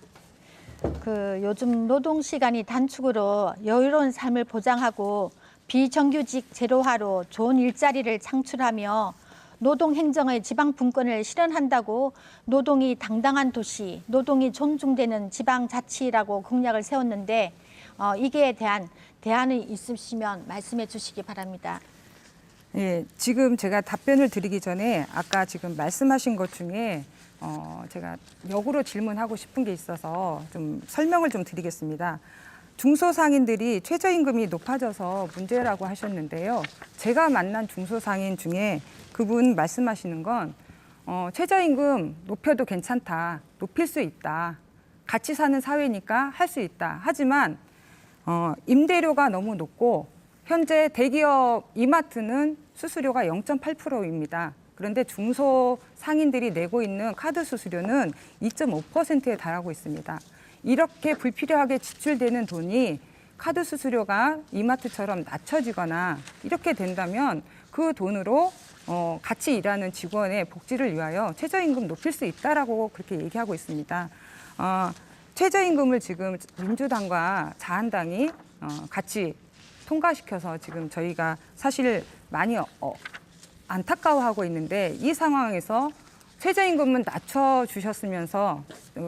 요즘 노동 시간이 단축으로 여유로운 삶을 보장하고 비정규직 제로화로 좋은 일자리를 창출하며 노동 행정의 지방 분권을 실현한다고 노동이 당당한 도시, 노동이 존중되는 지방자치라고 공약을 세웠는데 이게 대한 대안이 있으시면 말씀해 주시기 바랍니다. 예, 지금 제가 답변을 드리기 전에 아까 지금 말씀하신 것 중에 제가 역으로 질문하고 싶은 게 있어서 좀 설명을 좀 드리겠습니다. 중소상인들이 최저임금이 높아져서 문제라고 하셨는데요. 제가 만난 중소상인 중에 그분 말씀하시는 건 최저임금 높여도 괜찮다, 높일 수 있다, 같이 사는 사회니까 할 수 있다. 하지만 임대료가 너무 높고 현재 대기업 이마트는 수수료가 0.8%입니다. 그런데 중소상인들이 내고 있는 카드 수수료는 2.5%에 달하고 있습니다. 이렇게 불필요하게 지출되는 돈이 카드 수수료가 이마트처럼 낮춰지거나 이렇게 된다면 그 돈으로 같이 일하는 직원의 복지를 위하여 최저임금 높일 수 있다라고 그렇게 얘기하고 있습니다. 최저임금을 지금 민주당과 자한당이 같이 통과시켜서 지금 저희가 사실 많이 안타까워하고 있는데 이 상황에서 최저임금은 낮춰주셨으면서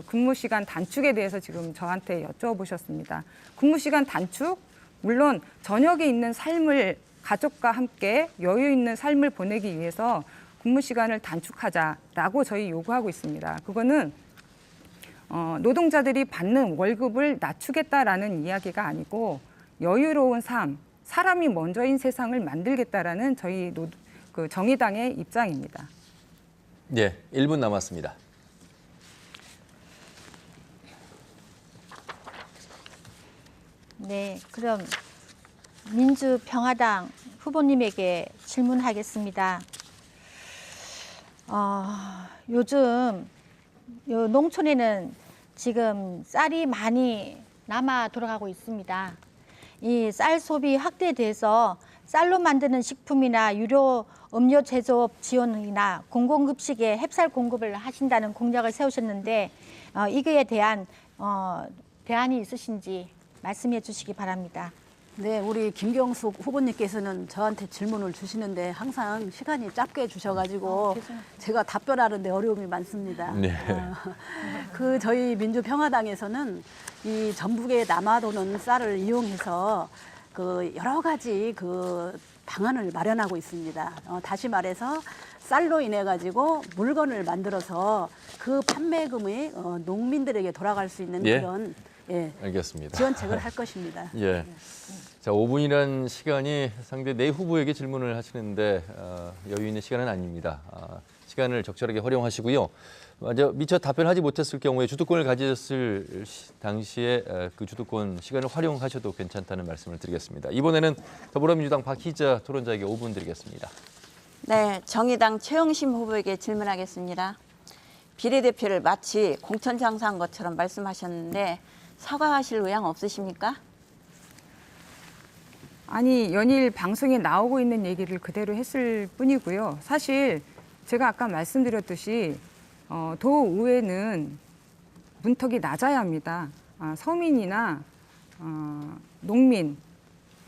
근무시간 단축에 대해서 지금 저한테 여쭤보셨습니다. 근무시간 단축, 물론 저녁에 있는 삶을 가족과 함께 여유 있는 삶을 보내기 위해서 근무시간을 단축하자라고 저희 요구하고 있습니다. 그거는 노동자들이 받는 월급을 낮추겠다라는 이야기가 아니고 여유로운 삶, 사람이 먼저인 세상을 만들겠다라는 저희 정의당의 입장입니다. 네, 1분 남았습니다. 네, 그럼 민주평화당 후보님에게 질문하겠습니다. 요즘 농촌에는 지금 쌀이 많이 남아 돌아가고 있습니다. 이 쌀 소비 확대에 대해서 쌀로 만드는 식품이나 유료 음료 제조업 지원이나 공공급식에 햅쌀 공급을 하신다는 공약을 세우셨는데 이거에 대한 대안이 있으신지 말씀해 주시기 바랍니다. 네, 우리 김경숙 후보님께서는 저한테 질문을 주시는데 항상 시간이 짧게 주셔가지고 제가 답변하는데 어려움이 많습니다. 네. 그 저희 민주평화당에서는 이 전북에 남아도는 쌀을 이용해서 그 여러 가지 그 방안을 마련하고 있습니다. 다시 말해서 쌀로 인해 가지고 물건을 만들어서 그 판매금이 농민들에게 돌아갈 수 있는 예. 그런 알겠습니다. 지원책을 할 것입니다. 예. 자, 5분이라는 시간이 상대 네 후보에게 질문을 하시는데 여유 있는 시간은 아닙니다. 시간을 적절하게 활용하시고요. 미처 답변하지 못했을 경우에 주도권을 가졌을 당시에 그 주도권 시간을 활용하셔도 괜찮다는 말씀을 드리겠습니다. 이번에는 더불어민주당 박희자 토론자에게 5분 드리겠습니다. 네, 정의당 최영심 후보에게 질문하겠습니다. 비례대표를 마치 공천장사한 것처럼 말씀하셨는데 사과하실 의향 없으십니까? 아니, 연일 방송에 나오고 있는 얘기를 그대로 했을 뿐이고요. 사실 제가 아까 말씀드렸듯이 도의회는 문턱이 낮아야 합니다. 서민이나 농민,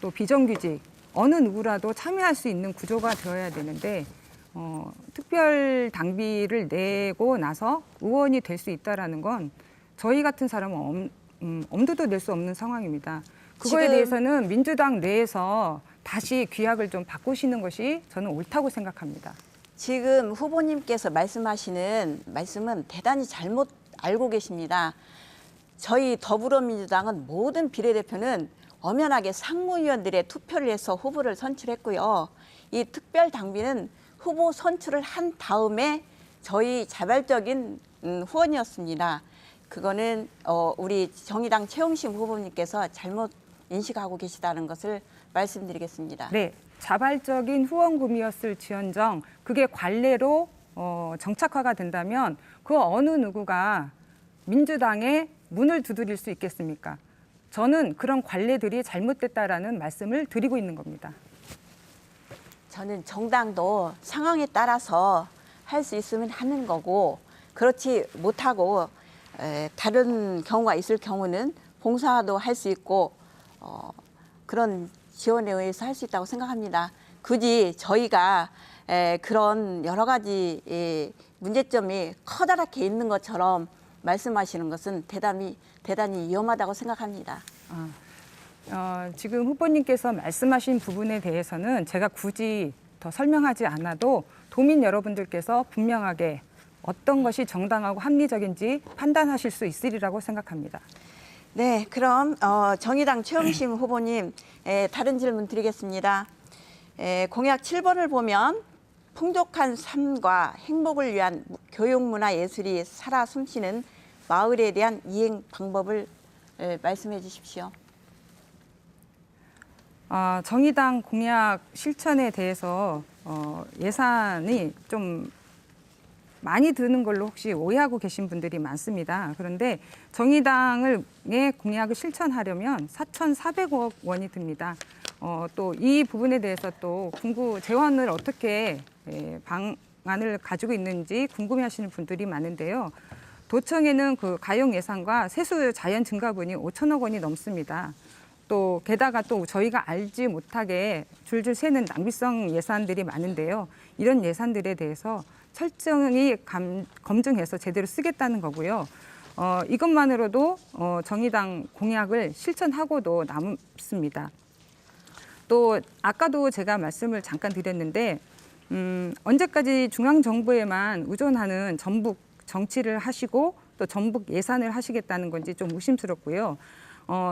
또 비정규직 어느 누구라도 참여할 수 있는 구조가 되어야 되는데 특별 당비를 내고 나서 의원이 될 수 있다라는 건 저희 같은 사람은 엄두도 낼 수 없는 상황입니다. 그거에 지금 대해서는 민주당 내에서 다시 규약을 좀 바꾸시는 것이 저는 옳다고 생각합니다. 지금 후보님께서 말씀하시는 말씀은 대단히 잘못 알고 계십니다. 저희 더불어민주당은 모든 비례대표는 엄연하게 상무위원들의 투표를 해서 후보를 선출했고요. 이 특별 당비는 후보 선출을 한 다음에 저희 자발적인 후원이었습니다. 그거는 우리 정의당 최영심 후보님께서 잘못 인식하고 계시다는 것을 말씀드리겠습니다. 네, 자발적인 후원금이었을지언정 그게 관례로 정착화가 된다면 그 어느 누구가 민주당의 문을 두드릴 수 있겠습니까? 저는 그런 관례들이 잘못됐다라는 말씀을 드리고 있는 겁니다. 저는 정당도 상황에 따라서 할 수 있으면 하는 거고 그렇지 못하고 다른 경우가 있을 경우는 봉사도 할 수 있고 그런 지원에 의해서 할 수 있다고 생각합니다. 굳이 저희가 그런 여러 가지 문제점이 커다랗게 있는 것처럼 말씀하시는 것은 대단히 위험하다고 생각합니다. 지금 후보님께서 말씀하신 부분에 대해서는 제가 굳이 더 설명하지 않아도 도민 여러분들께서 분명하게 어떤 것이 정당하고 합리적인지 판단하실 수 있으리라고 생각합니다. 네, 그럼 정의당 최영심 후보님 다른 질문 드리겠습니다. 공약 7번을 보면 풍족한 삶과 행복을 위한 교육문화예술이 살아 숨쉬는 마을에 대한 이행 방법을 말씀해 주십시오. 정의당 공약 실천에 대해서 예산이 좀 많이 드는 걸로 혹시 오해하고 계신 분들이 많습니다. 그런데 정의당의 공약을 실천하려면 4,400억 원이 듭니다. 또 이 부분에 대해서 또 재원을 어떻게 방안을 가지고 있는지 궁금해하시는 분들이 많은데요. 도청에는 그 가용 예산과 세수 자연 증가분이 5천억 원이 넘습니다. 또 게다가 또 저희가 알지 못하게 줄줄 새는 낭비성 예산들이 많은데요. 이런 예산들에 대해서 철저히 검증해서 제대로 쓰겠다는 거고요. 이것만으로도 정의당 공약을 실천하고도 남습니다. 또 아까도 제가 말씀을 잠깐 드렸는데 언제까지 중앙정부에만 의존하는 전북 정치를 하시고 또 전북 예산을 하시겠다는 건지 좀 의심스럽고요.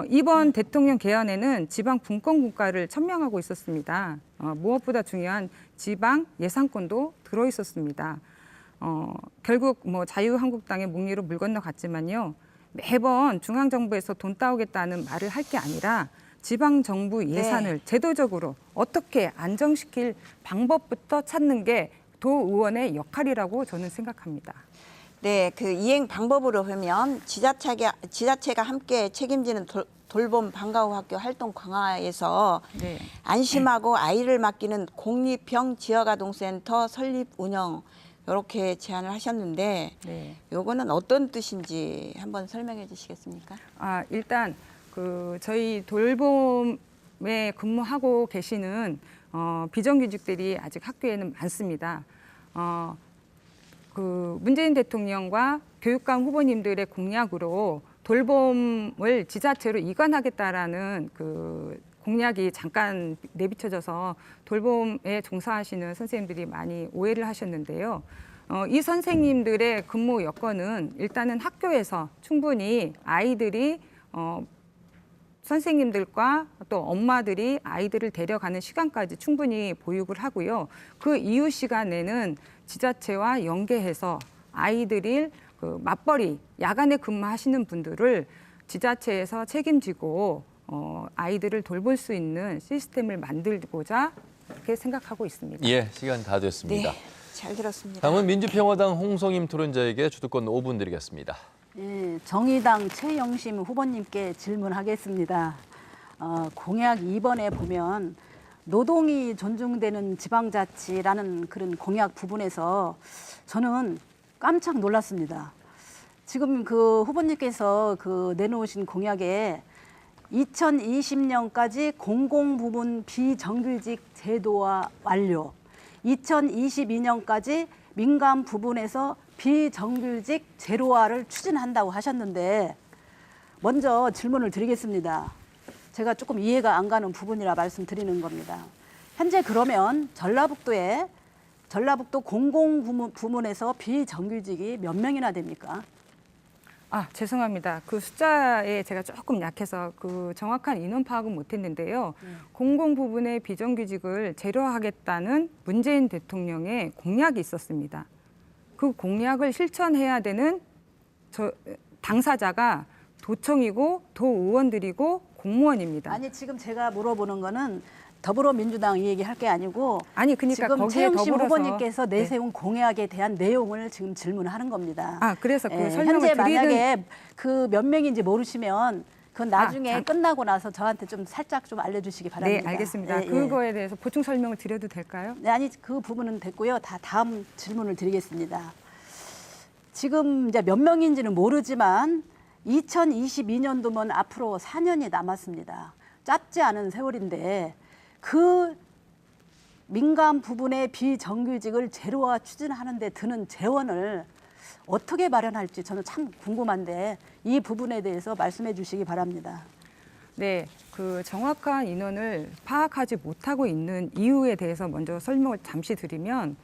이번 대통령 개헌에는 지방 분권 국가를 천명하고 있었습니다. 무엇보다 중요한 지방 예산권도 들어 있었습니다. 결국 자유한국당의 묵리로 물 건너갔지만요. 매번 중앙정부에서 돈 따오겠다는 말을 할 게 아니라 지방정부 예산을 제도적으로 어떻게 안정시킬 방법부터 찾는 게 도의원의 역할이라고 저는 생각합니다. 네, 그 이행 방법으로 보면 지자체가 함께 책임지는 돌봄 방과후 학교 활동 강화에서 네. 안심하고 아이를 맡기는 공립형 지역아동센터 설립 운영 이렇게 제안을 하셨는데 네. 요거는 어떤 뜻인지 한번 설명해 주시겠습니까? 일단 저희 돌봄을 근무하고 계시는 비정규직들이 아직 학교에는 많습니다. 그 문재인 대통령과 교육감 후보님들의 공약으로 돌봄을 지자체로 이관하겠다라는 그 공약이 잠깐 내비쳐져서 돌봄에 종사하시는 선생님들이 많이 오해를 하셨는데요. 이 선생님들의 근무 여건은 일단은 학교에서 충분히 아이들이 선생님들과 또 엄마들이 아이들을 데려가는 시간까지 충분히 보육을 하고요. 그 이후 시간에는 지자체와 연계해서 아이들이 그 맞벌이 야간에 근무하시는 분들을 지자체에서 책임지고 아이들을 돌볼 수 있는 시스템을 만들고자 그렇게 생각하고 있습니다. 예, 시간 다 됐습니다. 네, 잘 들었습니다. 다음은 민주평화당 홍성임 토론자에게 주도권 5분 드리겠습니다. 예, 정의당 최영심 후보님께 질문하겠습니다. 공약 2번에 보면 노동이 존중되는 지방자치라는 그런 공약 부분에서 저는 깜짝 놀랐습니다. 지금 그 후보님께서 그 내놓으신 공약에 2020년까지 공공부문 비정규직 제도화 완료, 2022년까지 민간 부분에서 비정규직 제로화를 추진한다고 하셨는데 먼저 질문을 드리겠습니다. 제가 조금 이해가 안 가는 부분이라 말씀드리는 겁니다. 현재 그러면 전라북도 공공부문에서 비정규직이 몇 명이나 됩니까? 죄송합니다. 그 숫자에 제가 조금 약해서 그 정확한 인원 파악은 못했는데요. 공공 부분의 비정규직을 제로하겠다는 문재인 대통령의 공약이 있었습니다. 그 공약을 실천해야 되는 당사자가 도청이고 도의원들이고 공무원입니다. 아니 지금 제가 물어보는 거는 더불어민주당 이 얘기할 게 아니고 그러니까 지금 거기에 최영심 더불어서 후보님께서 내세운 공약에 대한 내용을 지금 질문하는 겁니다. 그래서 그 설명을 현재 드리는 만약에 그 몇 명인지 모르시면 그건 나중에 참. 끝나고 나서 저한테 좀 살짝 좀 알려주시기 바랍니다. 네, 알겠습니다. 예, 예. 그거에 대해서 보충 설명을 드려도 될까요? 네, 아니 그 부분은 됐고요. 다음 질문을 드리겠습니다. 지금 이제 몇 명인지는 모르지만 2022년도면 앞으로 4년이 남았습니다. 짧지 않은 세월인데 그 민간 부분의 비정규직을 제로화 추진하는 데 드는 재원을 어떻게 마련할지 저는 참 궁금한데 이 부분에 대해서 말씀해 주시기 바랍니다. 네, 그 정확한 인원을 파악하지 못하고 있는 이유에 대해서 먼저 설명을 잠시 드리면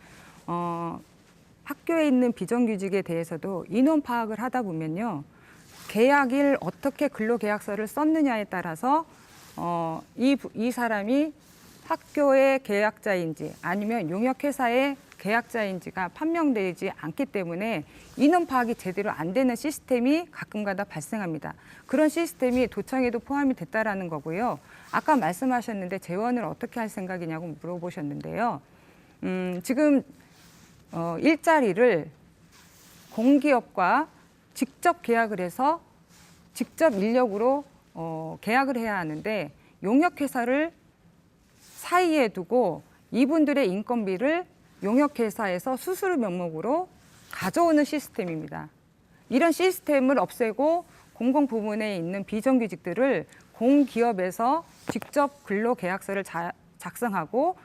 학교에 있는 비정규직에 대해서도 인원 파악을 하다 보면요. 계약일 어떻게 근로계약서를 썼느냐에 따라서 이 사람이 학교의 계약자인지 아니면 용역회사의 계약자인지가 판명되지 않기 때문에 인원 파악이 제대로 안 되는 시스템이 가끔가다 발생합니다. 그런 시스템이 도청에도 포함이 됐다라는 거고요. 아까 말씀하셨는데 재원을 어떻게 할 생각이냐고 물어보셨는데요. 지금 일자리를 공기업과 직접 계약을 해서 직접 인력으로 계약을 해야 하는데 용역회사를 사이에 두고 이분들의 인건비를 용역회사에서 수수료 명목으로 가져오는 시스템입니다. 이런 시스템을 없애고 공공부문에 있는 비정규직들을 공기업에서 직접 근로계약서를 작성하고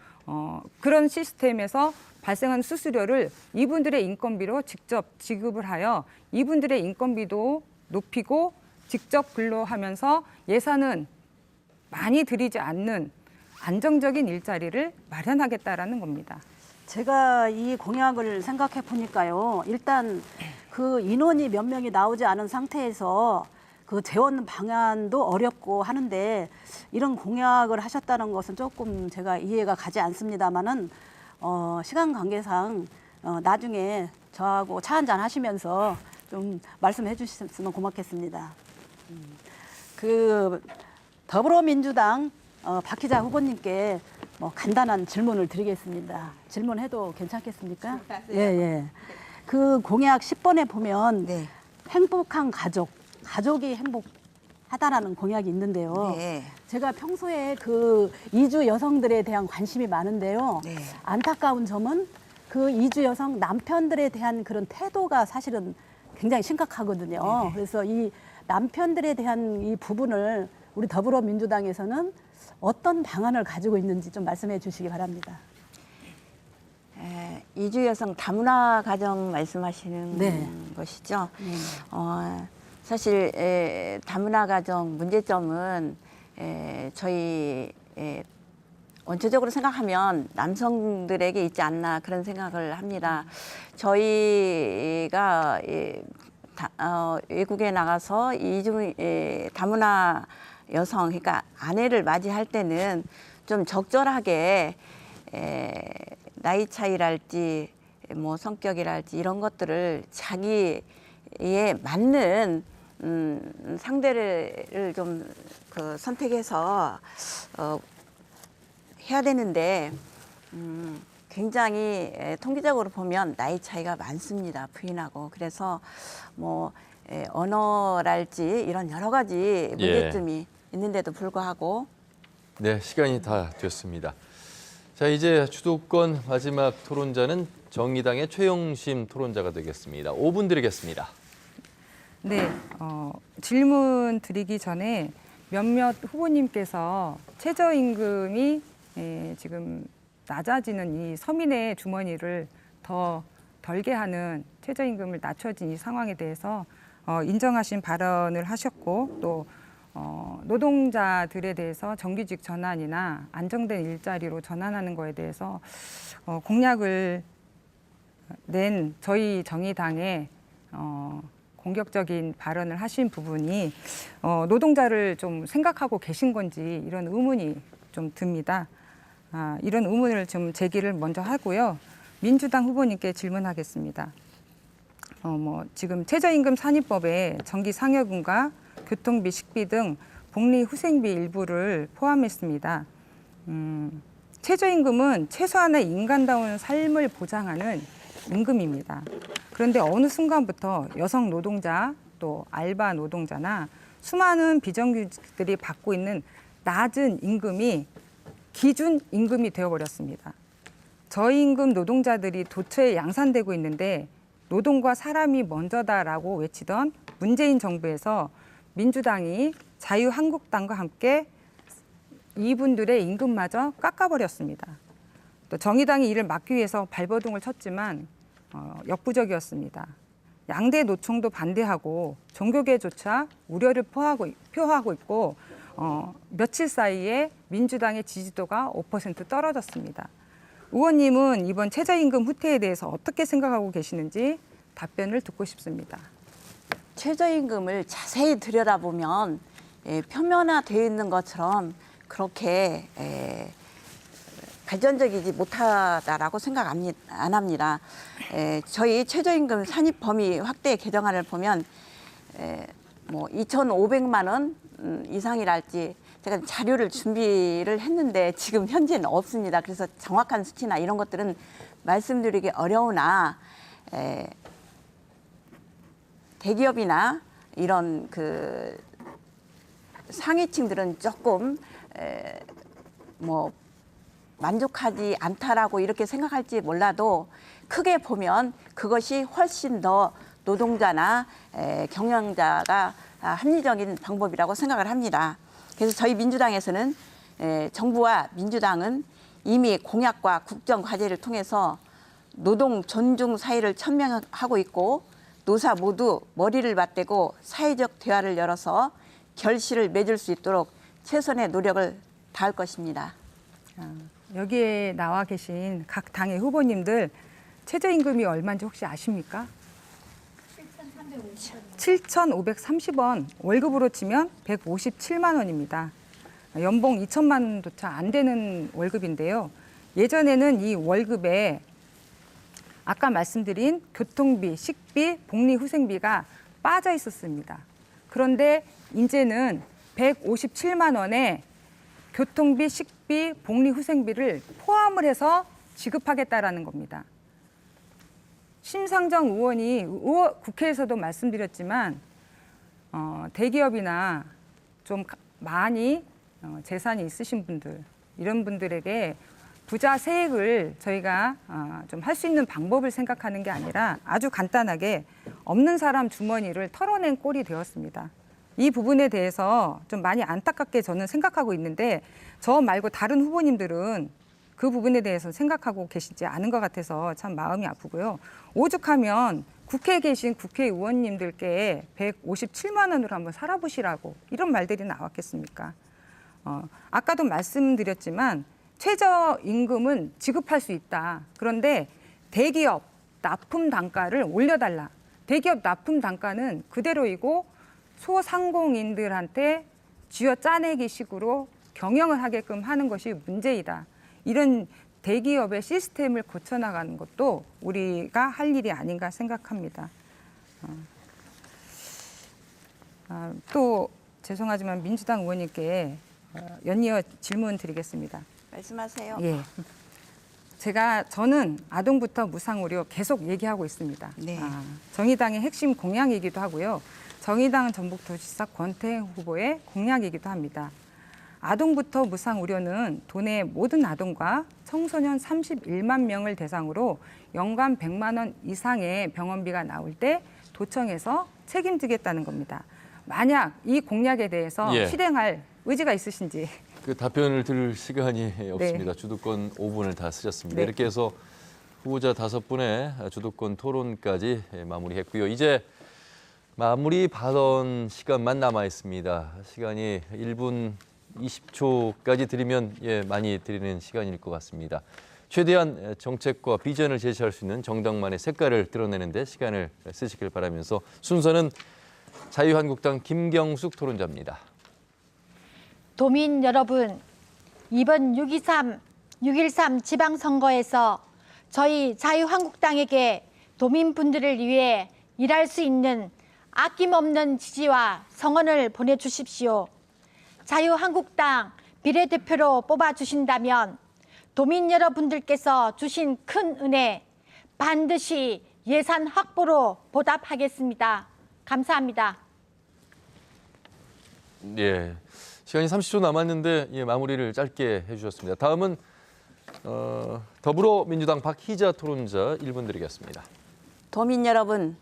그런 시스템에서 발생하는 수수료를 이분들의 인건비로 직접 지급을 하여 이분들의 인건비도 높이고 직접 근로하면서 예산은 많이 들이지 않는 안정적인 일자리를 마련하겠다라는 겁니다. 제가 이 공약을 생각해 보니까요. 일단 그 인원이 몇 명이 나오지 않은 상태에서 그 재원 방안도 어렵고 하는데 이런 공약을 하셨다는 것은 조금 제가 이해가 가지 않습니다만은 시간 관계상 나중에 저하고 차 한잔 하시면서 좀 말씀해 주셨으면 고맙겠습니다. 그 더불어민주당 박희자 후보님께 간단한 질문을 드리겠습니다. 질문해도 괜찮겠습니까? 예, 예. 그 공약 10번에 보면 네. 행복한 가족이 행복하다라는 공약이 있는데요. 네. 제가 평소에 그 이주 여성들에 대한 관심이 많은데요. 네. 안타까운 점은 그 이주 여성 남편들에 대한 그런 태도가 사실은 굉장히 심각하거든요. 그래서 이 남편들에 대한 이 부분을 우리 더불어민주당에서는 어떤 방안을 가지고 있는지 좀 말씀해 주시기 바랍니다. 이주 여성 다문화 가정 말씀하시는 네. 것이죠. 네. 사실 다문화 가정 문제점은 저희 원초적으로 생각하면 남성들에게 있지 않나 그런 생각을 합니다. 저희가 외국에 나가서 다문화 여성, 그러니까 아내를 맞이할 때는 좀 적절하게 나이 차이랄지 뭐 성격이랄지 이런 것들을 자기에 맞는 상대를 좀 선택해서 해야 되는데 굉장히 통계적으로 보면 나이 차이가 많습니다. 부인하고. 그래서 뭐 언어랄지 이런 여러 가지 문제점이 있는데도 불구하고 네, 시간이 다 됐습니다. 자, 이제 주도권 마지막 토론자는 정의당의 최영심 토론자가 되겠습니다. 5분 드리겠습니다. 네, 질문 드리기 전에 몇몇 후보님께서 최저임금이 지금 낮아지는 이 서민의 주머니를 더 덜게 하는 최저임금을 낮춰진 이 상황에 대해서 인정하신 발언을 하셨고 또 노동자들에 대해서 정규직 전환이나 안정된 일자리로 전환하는 거에 대해서 공약을 낸 저희 정의당에 공격적인 발언을 하신 부분이 노동자를 좀 생각하고 계신 건지 이런 의문이 좀 듭니다. 이런 의문을 좀 제기를 먼저 하고요. 민주당 후보님께 질문하겠습니다. 지금 최저임금 산입법에 전기 상여금과 교통비, 식비 등 복리 후생비 일부를 포함했습니다. 최저임금은 최소한의 인간다운 삶을 보장하는 임금입니다. 그런데 어느 순간부터 여성 노동자 또 알바 노동자나 수많은 비정규직들이 받고 있는 낮은 임금이 기준 임금이 되어버렸습니다. 저임금 노동자들이 도처에 양산되고 있는데 노동과 사람이 먼저다라고 외치던 문재인 정부에서 민주당이 자유한국당과 함께 이분들의 임금마저 깎아버렸습니다. 또 정의당이 이를 막기 위해서 발버둥을 쳤지만 역부족이었습니다. 양대 노총도 반대하고 종교계조차 우려를 표하고 있고 며칠 사이에 민주당의 지지도가 5% 떨어졌습니다. 의원님은 이번 최저임금 후퇴에 대해서 어떻게 생각하고 계시는지 답변을 듣고 싶습니다. 최저임금을 자세히 들여다보면 표면화되어 있는 것처럼 그렇게 발전적이지 못하다라고 생각 안 합니다. 저희 최저임금 산입 범위 확대 개정안을 보면 뭐 2,500만 원 이상이랄지 제가 자료를 준비를 했는데 지금 현재는 없습니다. 그래서 정확한 수치나 이런 것들은 말씀드리기 어려우나 대기업이나 이런 그 상위층들은 조금 뭐 만족하지 않다라고 이렇게 생각할지 몰라도 크게 보면 그것이 훨씬 더 노동자나 경영자가 합리적인 방법이라고 생각을 합니다. 그래서 저희 민주당에서는 정부와 민주당은 이미 공약과 국정 과제를 통해서 노동 존중 사회를 천명하고 있고 노사 모두 머리를 맞대고 사회적 대화를 열어서 결실을 맺을 수 있도록 최선의 노력을 다할 것입니다. 여기에 나와 계신 각 당의 후보님들 최저임금이 얼마인지 혹시 아십니까? 7,530원, 월급으로 치면 157만 원입니다. 연봉 2천만 원조차 안 되는 월급인데요. 예전에는 이 월급에 아까 말씀드린 교통비, 식비, 복리후생비가 빠져 있었습니다. 그런데 이제는 157만 원에 교통비, 식비, 복리후생비를 포함을 해서 지급하겠다라는 겁니다. 심상정 의원이 국회에서도 말씀드렸지만 대기업이나 좀 많이 재산이 있으신 분들 이런 분들에게 부자 세액을 저희가 좀 할 수 있는 방법을 생각하는 게 아니라 아주 간단하게 없는 사람 주머니를 털어낸 꼴이 되었습니다. 이 부분에 대해서 좀 많이 안타깝게 저는 생각하고 있는데 저 말고 다른 후보님들은 그 부분에 대해서 생각하고 계시지 않은 것 같아서 참 마음이 아프고요. 오죽하면 국회에 계신 국회의원님들께 157만 원으로 한번 살아보시라고 이런 말들이 나왔겠습니까? 아까도 말씀드렸지만 최저임금은 지급할 수 있다. 그런데 대기업 납품 단가를 올려달라. 대기업 납품 단가는 그대로이고 소상공인들한테 쥐어 짜내기 식으로 경영을 하게끔 하는 것이 문제이다. 이런 대기업의 시스템을 고쳐나가는 것도 우리가 할 일이 아닌가 생각합니다. 또 죄송하지만 민주당 의원님께 연이어 질문 드리겠습니다. 말씀하세요. 예. 저는 아동부터 무상의료 계속 얘기하고 있습니다. 네. 정의당의 핵심 공약이기도 하고요. 정의당 전북도지사 권태행 후보의 공약이기도 합니다. 아동부터 무상의료는 도내 모든 아동과 청소년 31만 명을 대상으로 연간 100만 원 이상의 병원비가 나올 때 도청에서 책임지겠다는 겁니다. 만약 이 공약에 대해서 예. 실행할 의지가 있으신지. 그 답변을 들을 시간이 없습니다. 주도권 5분을 다 쓰셨습니다. 네. 이렇게 해서 후보자 5분의 주도권 토론까지 마무리했고요. 이제 마무리 발언 시간만 남아 있습니다. 시간이 1분 20초까지 드리면 많이 드리는 시간일 것 같습니다. 최대한 정책과 비전을 제시할 수 있는 정당만의 색깔을 드러내는 데 시간을 쓰시길 바라면서 순서는 자유한국당 김경숙 토론자입니다. 도민 여러분, 이번 6.13 지방선거에서 저희 자유한국당에게 도민분들을 위해 일할 수 있는 아낌없는 지지와 성원을 보내주십시오. 자유한국당 비례대표로 뽑아주신다면 도민 여러분들께서 주신 큰 은혜 반드시 예산 확보로 보답하겠습니다. 감사합니다. 예, 시간이 30초 남았는데 마무리를 짧게 해주셨습니다. 다음은 더불어민주당 박희자 토론자 1분 드리겠습니다. 도민 여러분,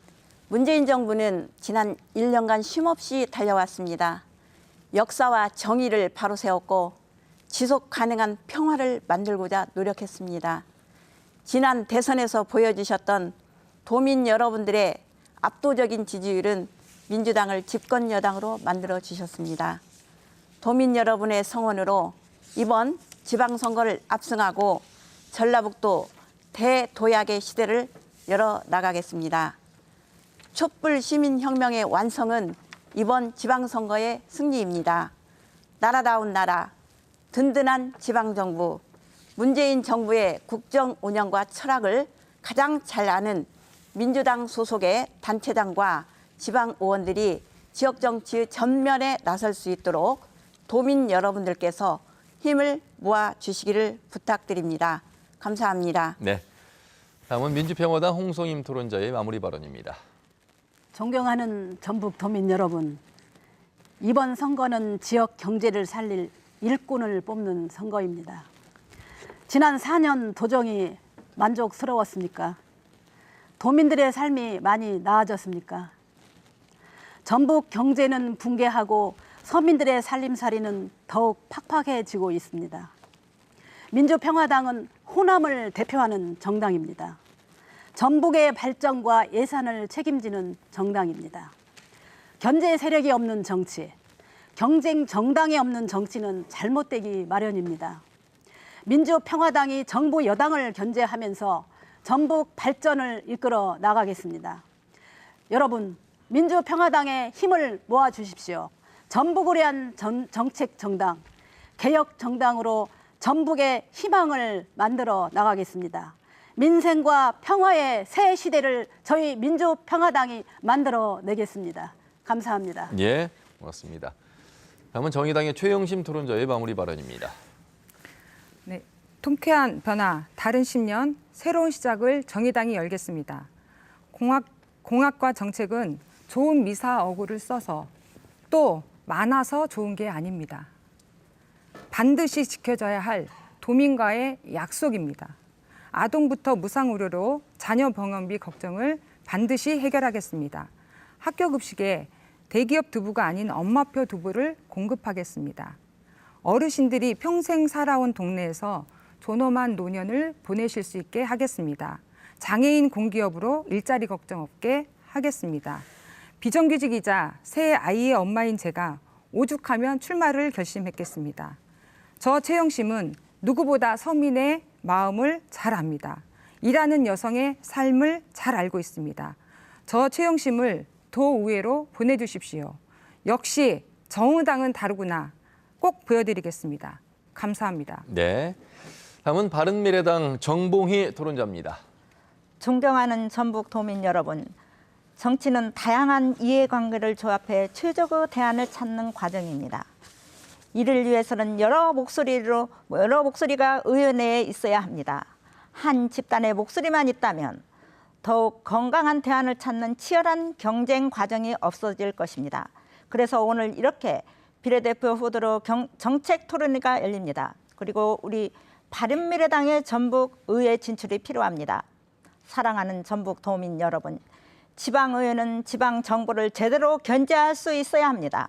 문재인 정부는 지난 1년간 쉼없이 달려왔습니다. 역사와 정의를 바로 세웠고 지속 가능한 평화를 만들고자 노력했습니다. 지난 대선에서 보여주셨던 도민 여러분들의 압도적인 지지율은 민주당을 집권 여당으로 만들어 주셨습니다. 도민 여러분의 성원으로 이번 지방선거를 압승하고 전라북도 대도약의 시대를 열어 나가겠습니다. 촛불 시민혁명의 완성은 이번 지방선거의 승리입니다. 나라다운 나라, 든든한 지방정부, 문재인 정부의 국정 운영과 철학을 가장 잘 아는 민주당 소속의 단체장과 지방 의원들이 지역 정치 전면에 나설 수 있도록 도민 여러분들께서 힘을 모아 주시기를 부탁드립니다. 감사합니다. 네, 다음은 민주평화당 홍성임 토론자의 마무리 발언입니다. 존경하는 전북 도민 여러분, 이번 선거는 지역 경제를 살릴 일꾼을 뽑는 선거입니다. 지난 4년 도정이 만족스러웠습니까? 도민들의 삶이 많이 나아졌습니까? 전북 경제는 붕괴하고 서민들의 살림살이는 더욱 팍팍해지고 있습니다. 민주평화당은 호남을 대표하는 정당입니다. 전북의 발전과 예산을 책임지는 정당입니다. 견제 세력이 없는 정치, 경쟁 정당이 없는 정치는 잘못되기 마련입니다. 민주평화당이 정부 여당을 견제하면서 전북 발전을 이끌어 나가겠습니다. 여러분, 민주평화당에 힘을 모아주십시오. 전북을 위한 정책 정당, 개혁 정당으로 전북의 희망을 만들어 나가겠습니다. 민생과 평화의 새 시대를 저희 민주평화당이 만들어 내겠습니다. 감사합니다. 예, 고맙습니다. 다음은 정의당의 최영심 토론자의 마무리 발언입니다. 네, 통쾌한 변화, 다른 10년, 새로운 시작을 정의당이 열겠습니다. 공약과 정책은 좋은 미사 어구를 써서 또 많아서 좋은 게 아닙니다. 반드시 지켜져야 할 도민과의 약속입니다. 아동부터 무상의료로 자녀 병원비 걱정을 반드시 해결하겠습니다. 학교급식에 대기업 두부가 아닌 엄마표 두부를 공급하겠습니다. 어르신들이 평생 살아온 동네에서 존엄한 노년을 보내실 수 있게 하겠습니다. 장애인 공기업으로 일자리 걱정 없게 하겠습니다. 비정규직이자 새 아이의 엄마인 제가 오죽하면 출마를 결심했겠습니다. 저 최영심은 누구보다 서민의 마음을 잘 압니다. 일하는 여성의 삶을 잘 알고 있습니다. 저 최영심을 도의회로 보내주십시오. 역시 정의당은 다르구나. 꼭 보여드리겠습니다. 감사합니다. 네. 다음은 바른미래당 정봉희 토론자입니다. 존경하는 전북 도민 여러분, 정치는 다양한 이해관계를 조합해 최적의 대안을 찾는 과정입니다. 이를 위해서는 여러 목소리가 의원회에 있어야 합니다. 한 집단의 목소리만 있다면 더욱 건강한 대안을 찾는 치열한 경쟁 과정이 없어질 것입니다. 그래서 오늘 이렇게 비례대표 후보로 정책 토론회가 열립니다. 그리고 우리 바른미래당의 전북 의회 진출이 필요합니다. 사랑하는 전북 도민 여러분, 지방의회는 지방정부를 제대로 견제할 수 있어야 합니다.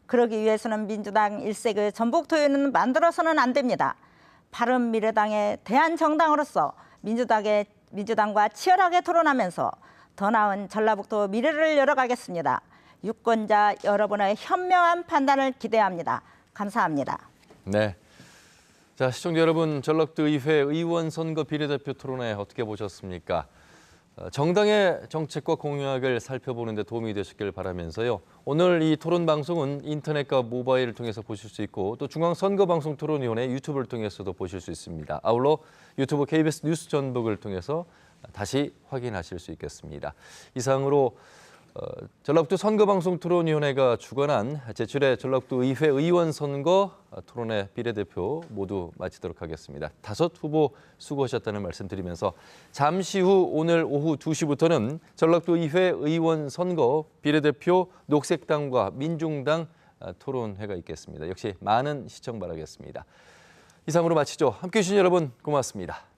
그러기 위해서는 민주당 일색의 전북도의회는 만들어서는 안 됩니다. 바른미래당의 대한정당으로서 민주당과 치열하게 토론하면서 더 나은 전라북도 미래를 열어가겠습니다. 유권자 여러분의 현명한 판단을 기대합니다. 감사합니다. 네. 자, 시청자 여러분, 전라북도 의회 의원 선거 비례대표 토론회 어떻게 보셨습니까? 정당의 정책과 공약을 살펴보는 데 도움이 되셨길 바라면서요. 오늘 이 토론 방송은 인터넷과 모바일을 통해서 보실 수 있고 또 중앙선거방송토론위원회 유튜브를 통해서도 보실 수 있습니다. 아울러 유튜브 KBS 뉴스 전북을 통해서 다시 확인하실 수 있겠습니다. 이상으로 전라북도 선거방송토론위원회가 주관한 제7회 전라북도 의회 의원 선거 토론회 비례대표 모두 마치도록 하겠습니다. 5 후보 수고하셨다는 말씀드리면서 잠시 후 오늘 오후 2시부터는 전라북도 의회 의원 선거 비례대표 녹색당과 민중당 토론회가 있겠습니다. 역시 많은 시청 바라겠습니다. 이상으로 마치죠. 함께해 주신 여러분 고맙습니다.